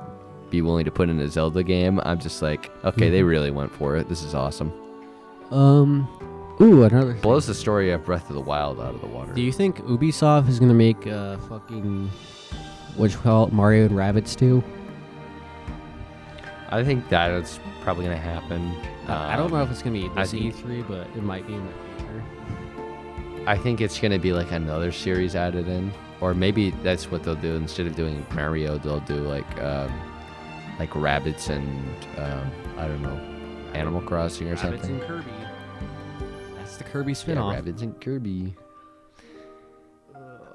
be willing to put in a Zelda game, I'm just like, okay, they really went for it. This is awesome. Another Blows the story of Breath of the Wild out of the water. Do you think Ubisoft is gonna make fucking what you call it, Mario and Rabbids 2? I think that's probably gonna happen. I don't know if it's gonna be this think- E3, but it might be in the future. I think it's gonna be like another series added in, or maybe that's what they'll do. Instead of doing Mario, they'll do like Rabbids and I don't know, Animal Crossing or Rabbids something. and Kirby. That's the Kirby Yeah, spin-off. Rabbids and Kirby.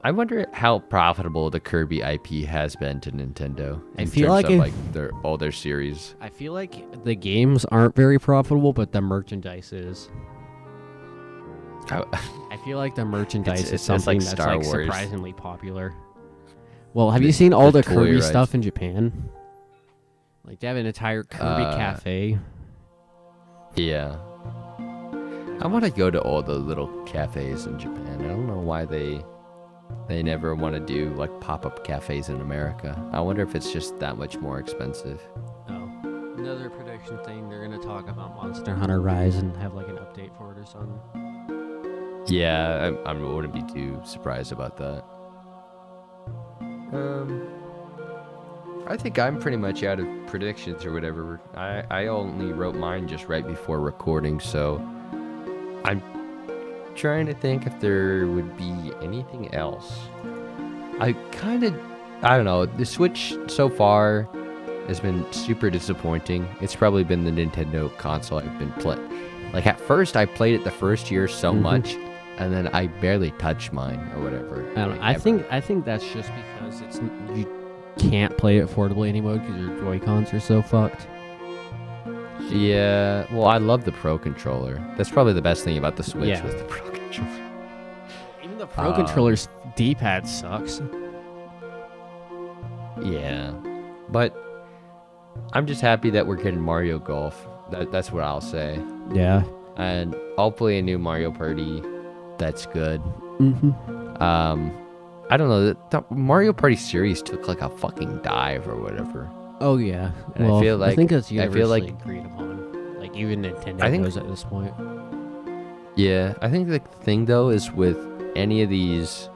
I wonder how profitable the Kirby IP has been to Nintendo I in feel terms like of like all their series. I feel like the games aren't very profitable, but the merchandise is. I feel like the merchandise It's is something like that's Star like Wars. surprisingly popular. Well, have you seen all the the toy Kirby rides. stuff in Japan? Like they have an entire Kirby cafe. Yeah. I want to go to all the little cafes in Japan. I don't know why they never want to do like pop-up cafes in America. I wonder if it's just that much more expensive. Oh, another prediction thing. They're gonna talk about Monster Hunter Rise and have like an update for it or something. Yeah, I wouldn't be too surprised about that. I think I'm pretty much out of predictions or whatever. I only wrote mine just right before recording, so I'm trying to think if there would be anything else. I don't know. The Switch so far has been super disappointing. It's probably been the Nintendo console I've been playing. Like at first, I played it the first year so much, and then I barely touched mine or whatever. I don't know. I think that's just because you can't play it affordably anymore because your Joy-Cons are so fucked. Yeah, well, I love the Pro Controller. That's probably the best thing about the Switch Yeah. was the Pro Controller. Even the Pro Controller's D-pad sucks. Yeah, but I'm just happy that we're getting Mario Golf. That's what I'll say. Yeah. And hopefully a new Mario Party. That's good. Mm-hmm. I don't know. The Mario Party series took like a fucking dive or whatever. Oh yeah. And I well, feel like- I think that's I feel universally like- agreed upon. Like even Nintendo I think- knows at this point. Yeah, I think the thing though is with any of these,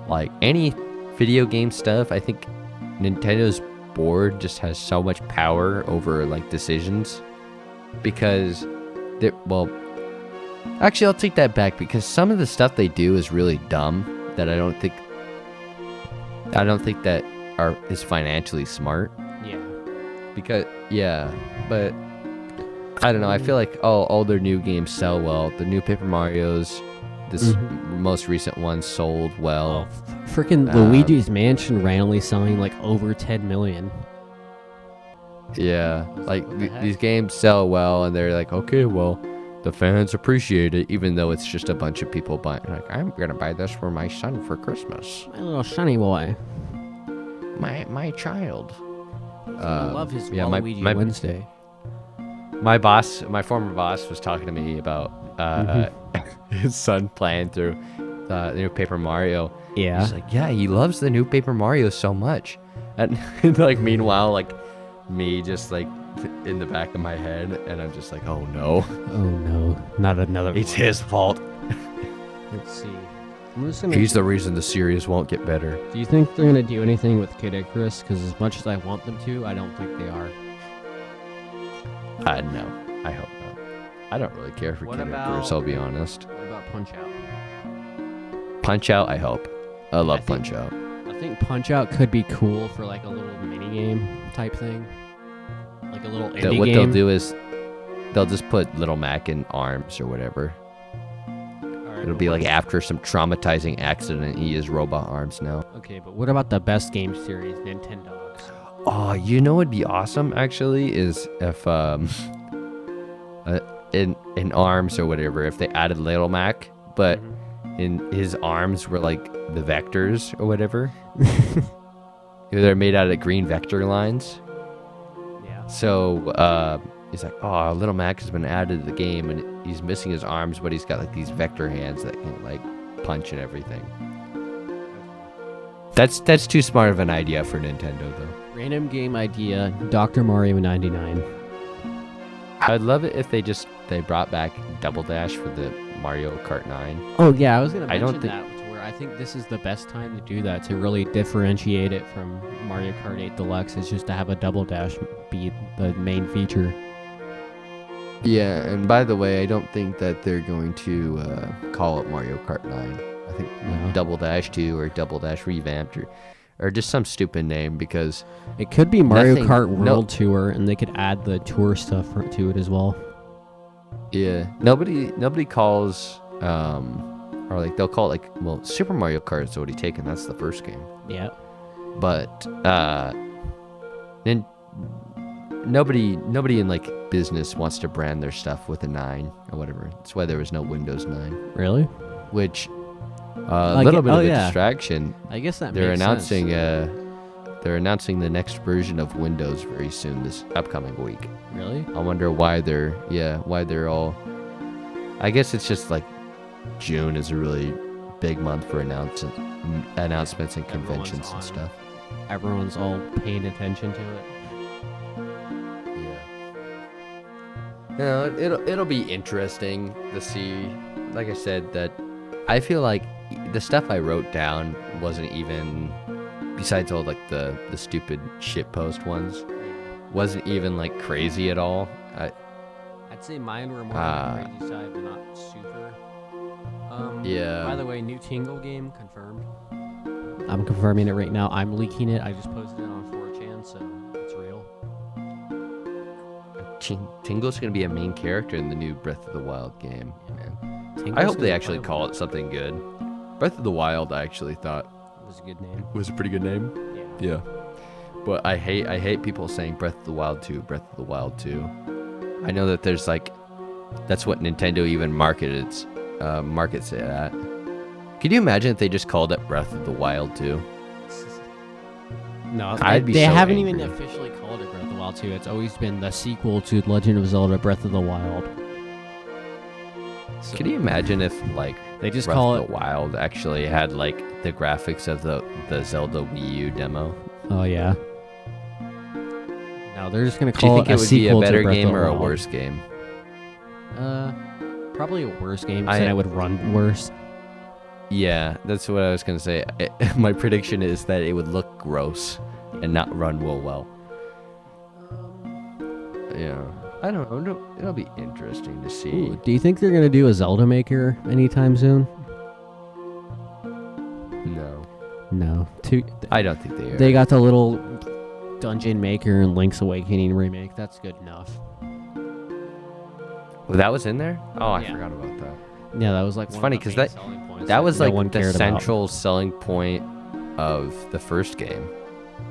like any video game stuff, I think Nintendo's board just has so much power over like decisions because actually I'll take that back because some of the stuff they do is really dumb that I don't think that is financially smart. Yeah. Because but I don't know. I feel like all their new games sell well. The new Paper Mario's, this most recent one sold well. Freaking Luigi's Mansion randomly selling like over 10 million. Yeah, like what the heck? these games sell well, and they're like, okay, well, the fans appreciate it, even though it's just a bunch of people buying. Like, I'm gonna buy this for my son for Christmas. My little shiny boy. My child. I love his yeah, Waluigi my Wednesday. my former boss, was talking to me about his son playing through the new Paper Mario. Yeah. He's like, yeah, he loves the new Paper Mario so much, and like meanwhile, like me just like in the back of my head, and I'm just like, oh no, Oh no, not another. it's his fault. Let's see. I'm just gonna. He's the reason the series won't get better. Do you think they're gonna do anything with Kid Icarus? Because as much as I want them to, I don't think they are. No, I hope not. I don't really care for What Kid about- Icarus, I'll be honest. What about Punch Out? Punch Out, I hope. I love think- Punch Out. I think Punch Out could be cool for like a little mini game type thing, like a little indie What game. they'll do is they'll just put Little Mac in arms or whatever. Alright, It'll but be like what- after some traumatizing accident, he has robot arms now. Okay, but what about the best game series, Nintendogs? Oh, you know what'd be awesome actually is if in arms or whatever, if they added Little Mac, but in his arms were like the vectors or whatever. They're made out of green vector lines. Yeah. So he's like, oh, Little Mac has been added to the game, and he's missing his arms, but he's got like these vector hands that can like punch and everything. That's too smart of an idea for Nintendo, though. Random game idea, Dr. Mario 99. I'd love it if they brought back Double Dash for the Mario Kart 9. Oh yeah, I was gonna I don't mention that. To where I think this is the best time to do that, to really differentiate it from Mario Kart 8 Deluxe, is just to have a Double Dash be the main feature. Yeah, and by the way, I don't think that they're going to call it Mario Kart 9. I think Double Dash 2 or Double Dash Revamped or just some stupid name, because it could be Mario Kart World Tour, and they could add the tour stuff to it as well. Yeah, nobody calls or like they'll call it like, well, Super Mario Kart is already taken. That's the first game. Yeah. But then nobody in like business wants to brand their stuff with a 9 or whatever. That's why there was no Windows 9. Really? Which a little bit of a distraction. I guess that they're makes announcing sense. They're announcing the next version of Windows very soon, this upcoming week. Really? I wonder why they're all. I guess it's just like June is a really big month for announcements and conventions and stuff. Everyone's all paying attention to it. Yeah. It'll be interesting to see. Like I said, that I feel like the stuff I wrote down wasn't even, besides all like the stupid shitpost ones, wasn't even like crazy at all. I'd say mine were more on the crazy side, but not super. Yeah. By the way, new Tingle game confirmed. I'm confirming it right now. I'm leaking it. I just posted it on 4chan, so it's real. Tingle's gonna be a main character in the new Breath of the Wild game, man. Tingle's I hope they actually call it something good. Breath of the Wild, I actually thought was a good name. Was a pretty good name. Yeah. But I hate people saying Breath of the Wild 2, Breath of the Wild 2. I know that there's like, that's what Nintendo even markets it at. Could you imagine if they just called it Breath of the Wild 2? No, I'd be they so haven't angry. even officially called it Breath of the Wild 2. It's always been the sequel to Legend of Zelda Breath of the Wild. So, could you imagine if like they just Breath call of it the Wild actually had like the graphics of the Zelda Wii U demo? Oh yeah. No, they're just gonna Do you call think it it a would be a sequel better to Breath game of the or a Wild. worse game? Probably a worse game, so it would run worse. Yeah, that's what I was gonna say. My prediction is that it would look gross and not run well. Yeah, I don't know. It'll be interesting to see. Ooh, do you think they're gonna do a Zelda Maker anytime soon? No. I don't think they are. They got the little Dungeon Maker and Link's Awakening remake. That's good enough. Well, that was in there? Oh, I Yeah. forgot about that. Yeah, that was like It's one funny of the 'cause main that- selling points That was no like one the cared central selling point of the first game.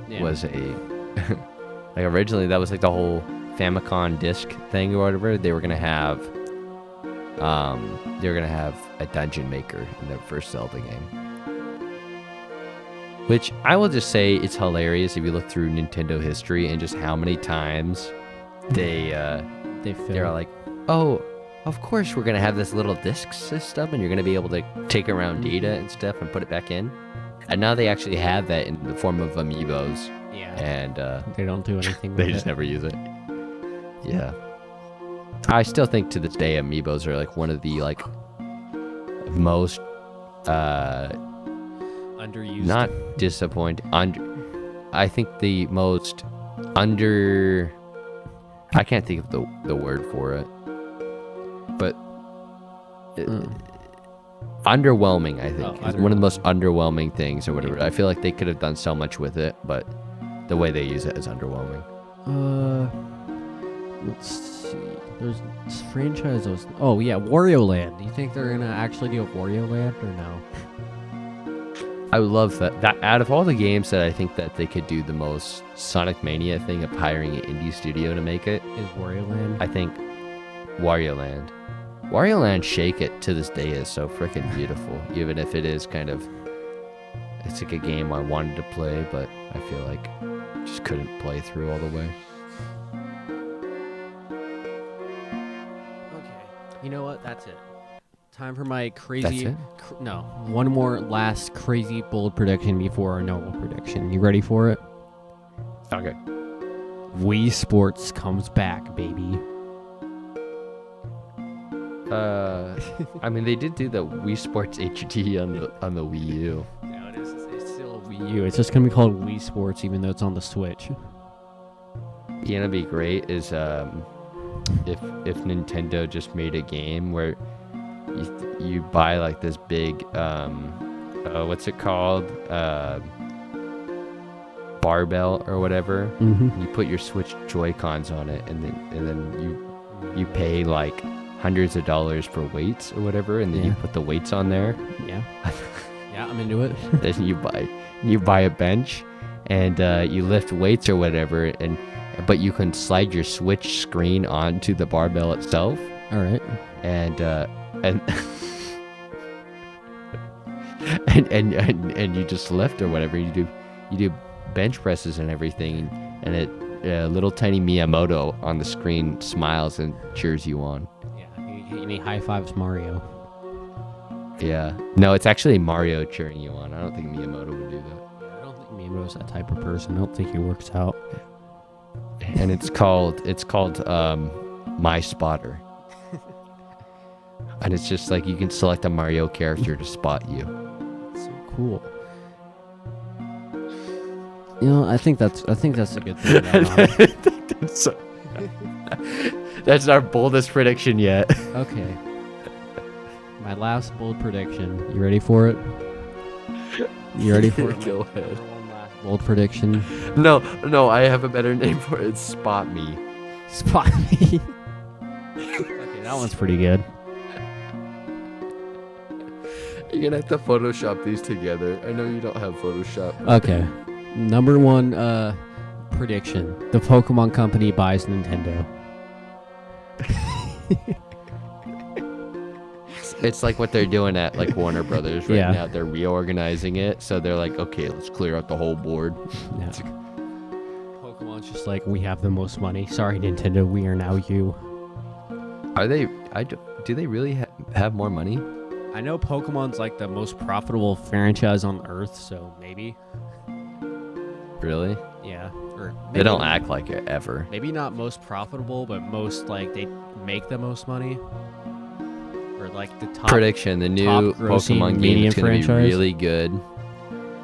about. Was a like originally that was like the whole Famicom disc thing or whatever. They were gonna have a dungeon maker in their first Zelda game. Which I will just say it's hilarious if you look through Nintendo history and just how many times they're like, oh, of course we're gonna have this little disc system and you're gonna be able to take around data and stuff and put it back in. And now they actually have that in the form of amiibos. Yeah. And they don't do anything with they just never use it. Yeah. I still think to this day amiibos are like one of the like most underused. not disappointing. I think the most I can't think of the word for it. But underwhelming, I think. Is one of the most underwhelming things or whatever. I feel like they could have done so much with it, but the way they use it is underwhelming. Let's see. There's this franchise. Oh yeah, Wario Land. Do you think they're gonna actually do a Wario Land or no? I would love that out of all the games that I think that they could do the most Sonic Mania thing of hiring an indie studio to make it Is Wario Land? I think Wario Land. Wario Land Shake It to this day is so freaking beautiful, even if it is kind of, it's like a game I wanted to play, but I feel like just couldn't play through all the way. Okay. You know what? That's it. Time for my crazy. That's No, one more last crazy bold prediction before our normal prediction. You ready for it? Okay. Wii Sports comes back, baby. I mean, they did do the Wii Sports HD on the Wii U. No, it is. It's still a Wii U. It's just gonna be called Wii Sports, even though it's on the Switch. You know, be great is if Nintendo just made a game where you buy like this big what's it called, barbell or whatever. Mm-hmm. You put your Switch Joy-Cons on it, and then you pay like hundreds of dollars for weights or whatever, and then you put the weights on there. Yeah. Yeah, I'm into it. Then you buy a bench, and you lift weights or whatever, but you can slide your Switch screen onto the barbell itself. All right. And and you just lift or whatever. You do bench presses and everything, and a little tiny Miyamoto on the screen smiles and cheers you on. Yeah, he high fives Mario. Yeah. No, it's actually Mario cheering you on. I don't think Miyamoto would do that. I don't think Miyamoto's that type of person. I don't think he works out. And it's called My Spotter. And it's just like you can select a Mario character to spot you. So cool. You know, I think that's a good thing. That's our boldest prediction yet. Okay. My last bold prediction. You ready for it? You ready for it? Go ahead. One last bold prediction. No, I have a better name for it. It's Spot Me. Spot me. Okay, that one's pretty good. You're gonna have to Photoshop these together. I know you don't have Photoshop. Okay. Number one prediction. The Pokemon Company buys Nintendo. It's like what they're doing at like Warner Brothers right now. They're reorganizing it, so they're like, okay, let's clear out the whole board. Yeah. Pokemon's just like, we have the most money. Sorry, Nintendo, we are now you. Are they? Do they really have more money? I know Pokemon's like the most profitable franchise on Earth, so maybe. Really? Yeah. Or They don't act like it ever. Maybe not most profitable, but most like they make the most money. Or like the top prediction: the new Pokemon game is going to be really good.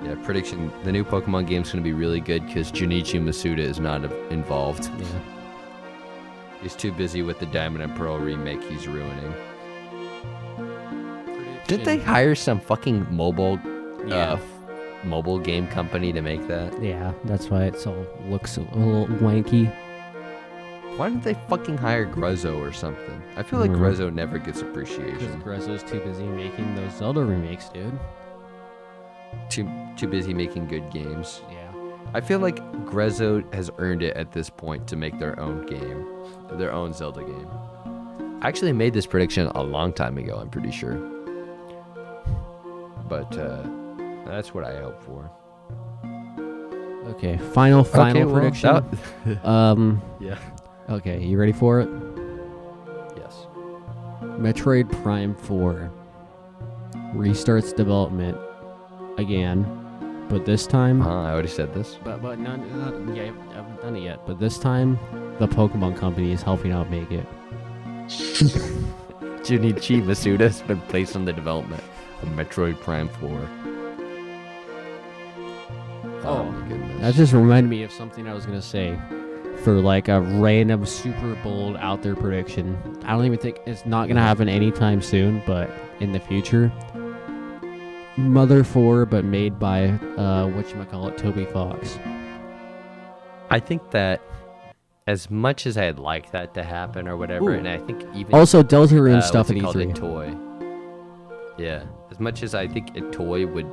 Yeah, prediction: the new Pokemon game is going to be really good because Junichi Masuda is not involved. Yeah. He's too busy with the Diamond and Pearl remake he's ruining. Did they hire some fucking mobile game company to make that? Yeah, that's why it all looks a little wanky. Why didn't they fucking hire Grezzo or something? I feel like Grezzo never gets appreciation. Because Grezzo's too busy making those Zelda remakes, dude. Too busy making good games. Yeah. I feel like Grezzo has earned it at this point to make their own game, their own Zelda game. I actually made this prediction a long time ago, I'm pretty sure. But that's what I hope for. Okay, final prediction. Yeah. Okay, you ready for it? Yes. Metroid Prime 4 restarts development again, but this time. I already said this. But I haven't done it yet. But this time, the Pokemon Company is helping out make it. Junichi Masuda has been placed on the development of Metroid Prime 4. Oh my goodness. That just reminded me of something I was gonna say. For like a random super bold out there prediction. I don't even think it's not gonna happen anytime soon, but in the future. Mother 4, but made by Toby Fox. I think that as much as I'd like that to happen or whatever, and I think even also Deltarune stuff at E3. E3. A toy. Yeah, as much as I think a toy would,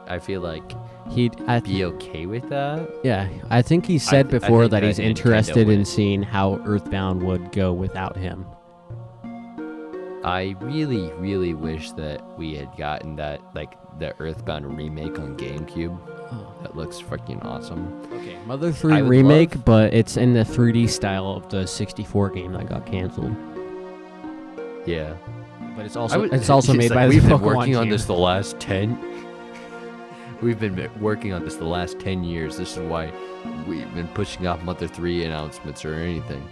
I feel like he'd be okay with that. Yeah, I think he said before that he's interested in would. seeing how Earthbound would go without him. I really, really wish that we had gotten that, like, the Earthbound remake on GameCube. Oh. That looks freaking awesome. Okay, Mother 3 remake, but it's in the 3D style of the 64 game that got canceled. Yeah. but it's also made by we've the been Pokemon working on team. this the last 10. We've been working on this the last 10 years. This is why we've been pushing off Mother 3 announcements or anything.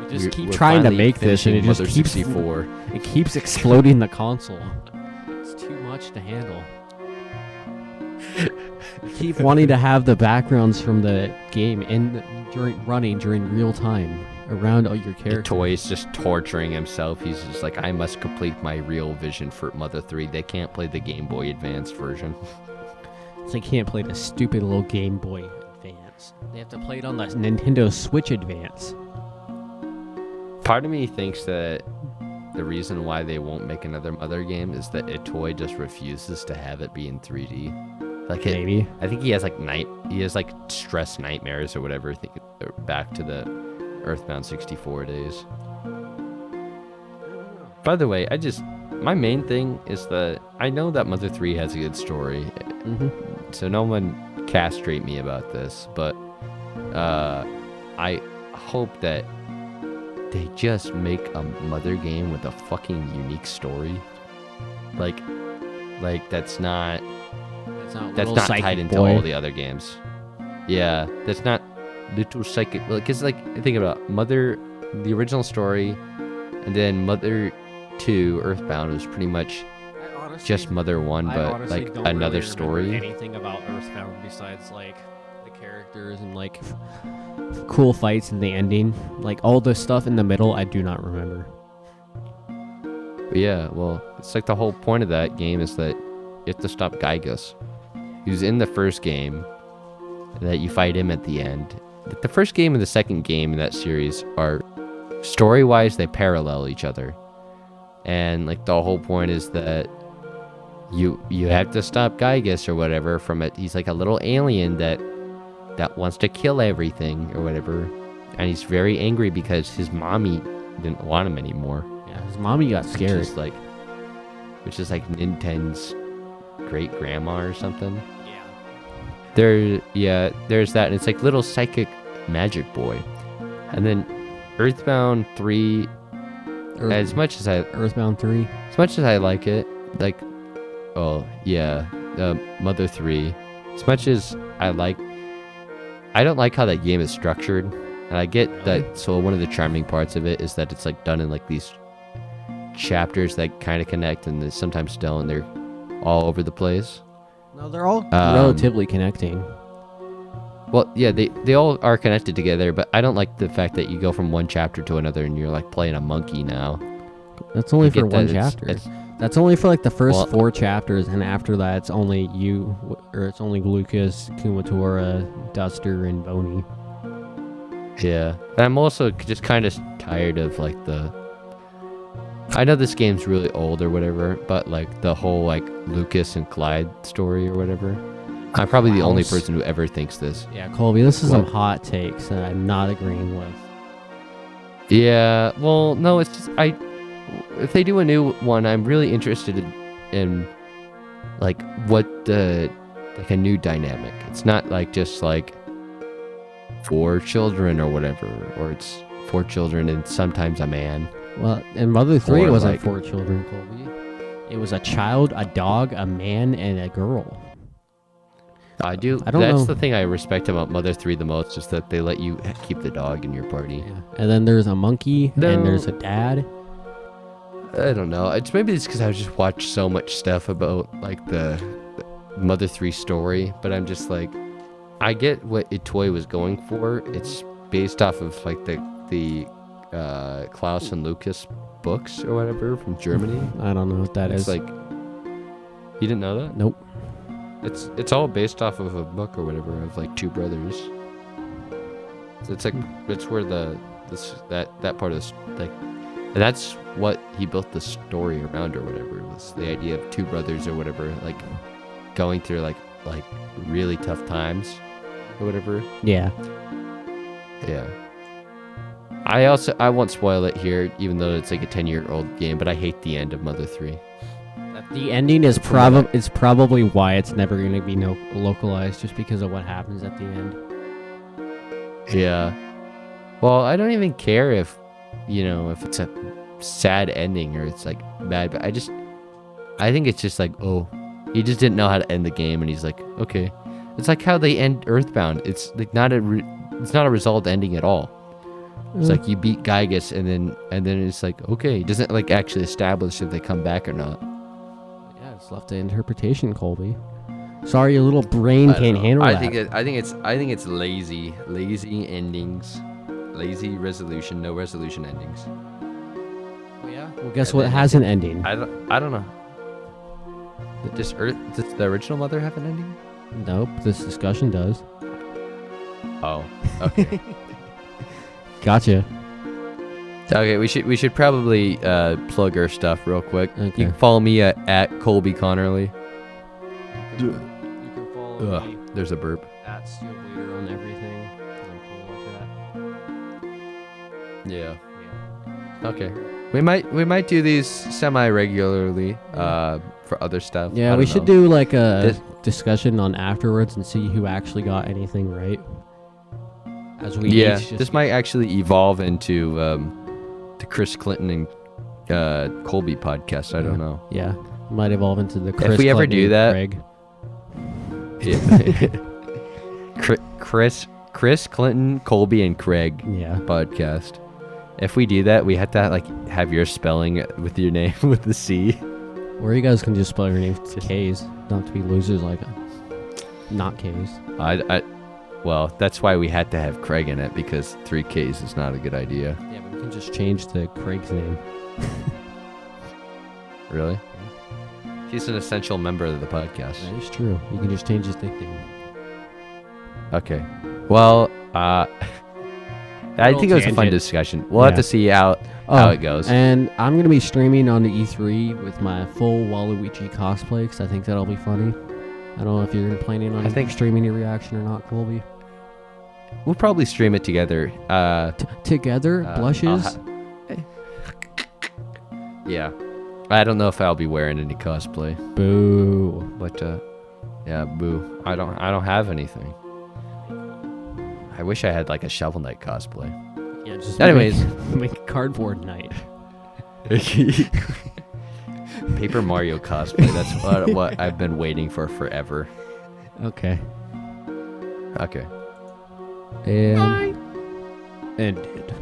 We just keep trying to make this, and it just Mother keeps 64. It keeps exploding the console. It's too much to handle. You keep wanting to have the backgrounds from the game during real time around all your characters. Toy is just torturing himself. He's just like, I must complete my real vision for Mother 3. They can't play the Game Boy Advanced version. They can't play the stupid little Game Boy Advance. They have to play it on the Nintendo Switch Advance. Part of me thinks that the reason why they won't make another Mother game is that Toy just refuses to have it be in 3D. Like Maybe. I think he has like stress nightmares or whatever. I think back to the Earthbound 64 days. By the way, my main thing is that I know that Mother 3 has a good story. Mm-hmm. So no one castrate me about this, but I hope that they just make a Mother game with a fucking unique story. Like that's not tied into all the other games. Yeah, that's not Little Psychic. Because think about Mother, the original story, and then Mother 2 Earthbound was pretty much just Mother 1, but like don't another really story. Anything about Earthbound besides like the characters and like cool fights and the ending. Like all the stuff in the middle, I do not remember. But yeah, well, it's like the whole point of that game is that you have to stop Gygus, who's in the first game, and that you fight him at the end. The first game and the second game in that series are story-wise, they parallel each other. And like the whole point is that you have to stop Gygus or whatever from it. He's like a little alien that wants to kill everything or whatever. And he's very angry because his mommy didn't want him anymore. Yeah, his mommy got scared. Which is like Nintendo's great grandma or something. Yeah. There's that, and it's like little psychic magic boy. And then Earthbound 3, as much as Earthbound 3. As much as I like it, Mother 3, as much as I don't like how that game is structured. And I get that, so one of the charming parts of it is that it's like done in like these chapters that kind of connect and they sometimes don't. They're all over the place. No, they're all relatively connecting. Well, yeah, they all are connected together, but I don't like the fact that you go from one chapter to another and you're like playing a monkey now. That's only for one chapter. That's only for like the first 4 chapters, and after that it's only it's only Lucas, Kumatora, Duster, and Boney. Yeah, and I'm also just kind of tired of like I know this game's really old or whatever, but like the whole like Lucas and Clyde story or whatever. I'm probably the only person who ever thinks this. Yeah, Colby, this is some hot takes that I'm not agreeing with. Yeah, well, no, it's just if they do a new one, I'm really interested in like what like a new dynamic. It's not like just like 4 children or whatever, or it's 4 children and sometimes a man. Well, in Mother 3 it wasn't like 4 children, Colby. It was a child, a dog, a man, and a girl. I don't know. That's the thing I respect about Mother 3 the most, is that they let you keep the dog in your party. Yeah. And then there's a monkey, and there's a dad. I don't know. Maybe it's because I just watched so much stuff about like the Mother 3 story, but I'm just like, I get what Itoy was going for. It's based off of like the Klaus and Lucas books or whatever from Germany. I don't know what that is. It's like, you didn't know that? Nope. It's all based off of a book or whatever of like 2 brothers. It's like it's where that part of like, and that's what he built the story around or whatever. It was the idea of 2 brothers or whatever, like going through like really tough times or whatever. Yeah. Yeah. I won't spoil it here, even though it's like a 10-year-old game, but I hate the end of Mother 3. The ending is probably why it's never going to be localized, just because of what happens at the end. Yeah. Well, I don't even care if it's a sad ending or it's like bad. But I think it's just like, oh, he just didn't know how to end the game, and he's like, okay. It's like how they end Earthbound. It's like it's not a resolved ending at all. It's like you beat Gygus, and then it's like, okay, it doesn't like actually establish if they come back or not. Yeah, it's left to interpretation, Colby. Sorry, your little brain can't handle that. I think it's lazy endings, lazy resolution, no resolution endings. Oh yeah. Well, guess what has an ending? I don't know. Does the original Mother have an ending? Nope. This discussion does. Oh, okay. Gotcha. Okay, we should probably plug our stuff real quick. Okay. You can follow me at Colby Connerly. You can follow me There's a burp. at Steelbleeder on everything. I'm cool like that. Yeah. Yeah. Okay. We might do these semi-regularly for other stuff. Yeah, I we don't should know. do like a discussion on afterwards and see who actually got anything right. As we Yeah, each just this might actually evolve into the Chris Clinton and Colby podcast. I don't know. Yeah, might evolve into the Chris If we ever Clinton do that, Craig. Yeah. Chris Clinton, Colby, and Craig Yeah. podcast. If we do that, we have to like have your spelling with your name with the C. Or you guys can just spell your name with K's. Not to be losers like not K's. Well, that's why we had to have Craig in it, because 3 Ks is not a good idea. Yeah, but we can just change to Craig's name. Really? He's an essential member of the podcast. That is true. You can just change his nickname. Okay. Well, I think it was a fun tangent. discussion. We'll have to see how it goes. And I'm going to be streaming on the E3 with my full Waluigi cosplay, because I think that'll be funny. I don't know if you're planning on streaming your reaction or not, Colby. We'll probably stream it together. Together? Blushes? Yeah. I don't know if I'll be wearing any cosplay. Boo. But yeah, boo. I don't have anything. I wish I had like a Shovel Knight cosplay. Yeah, just anyways, make cardboard night. Paper Mario cosplay. That's what I've been waiting for forever. Okay. Okay. And ended.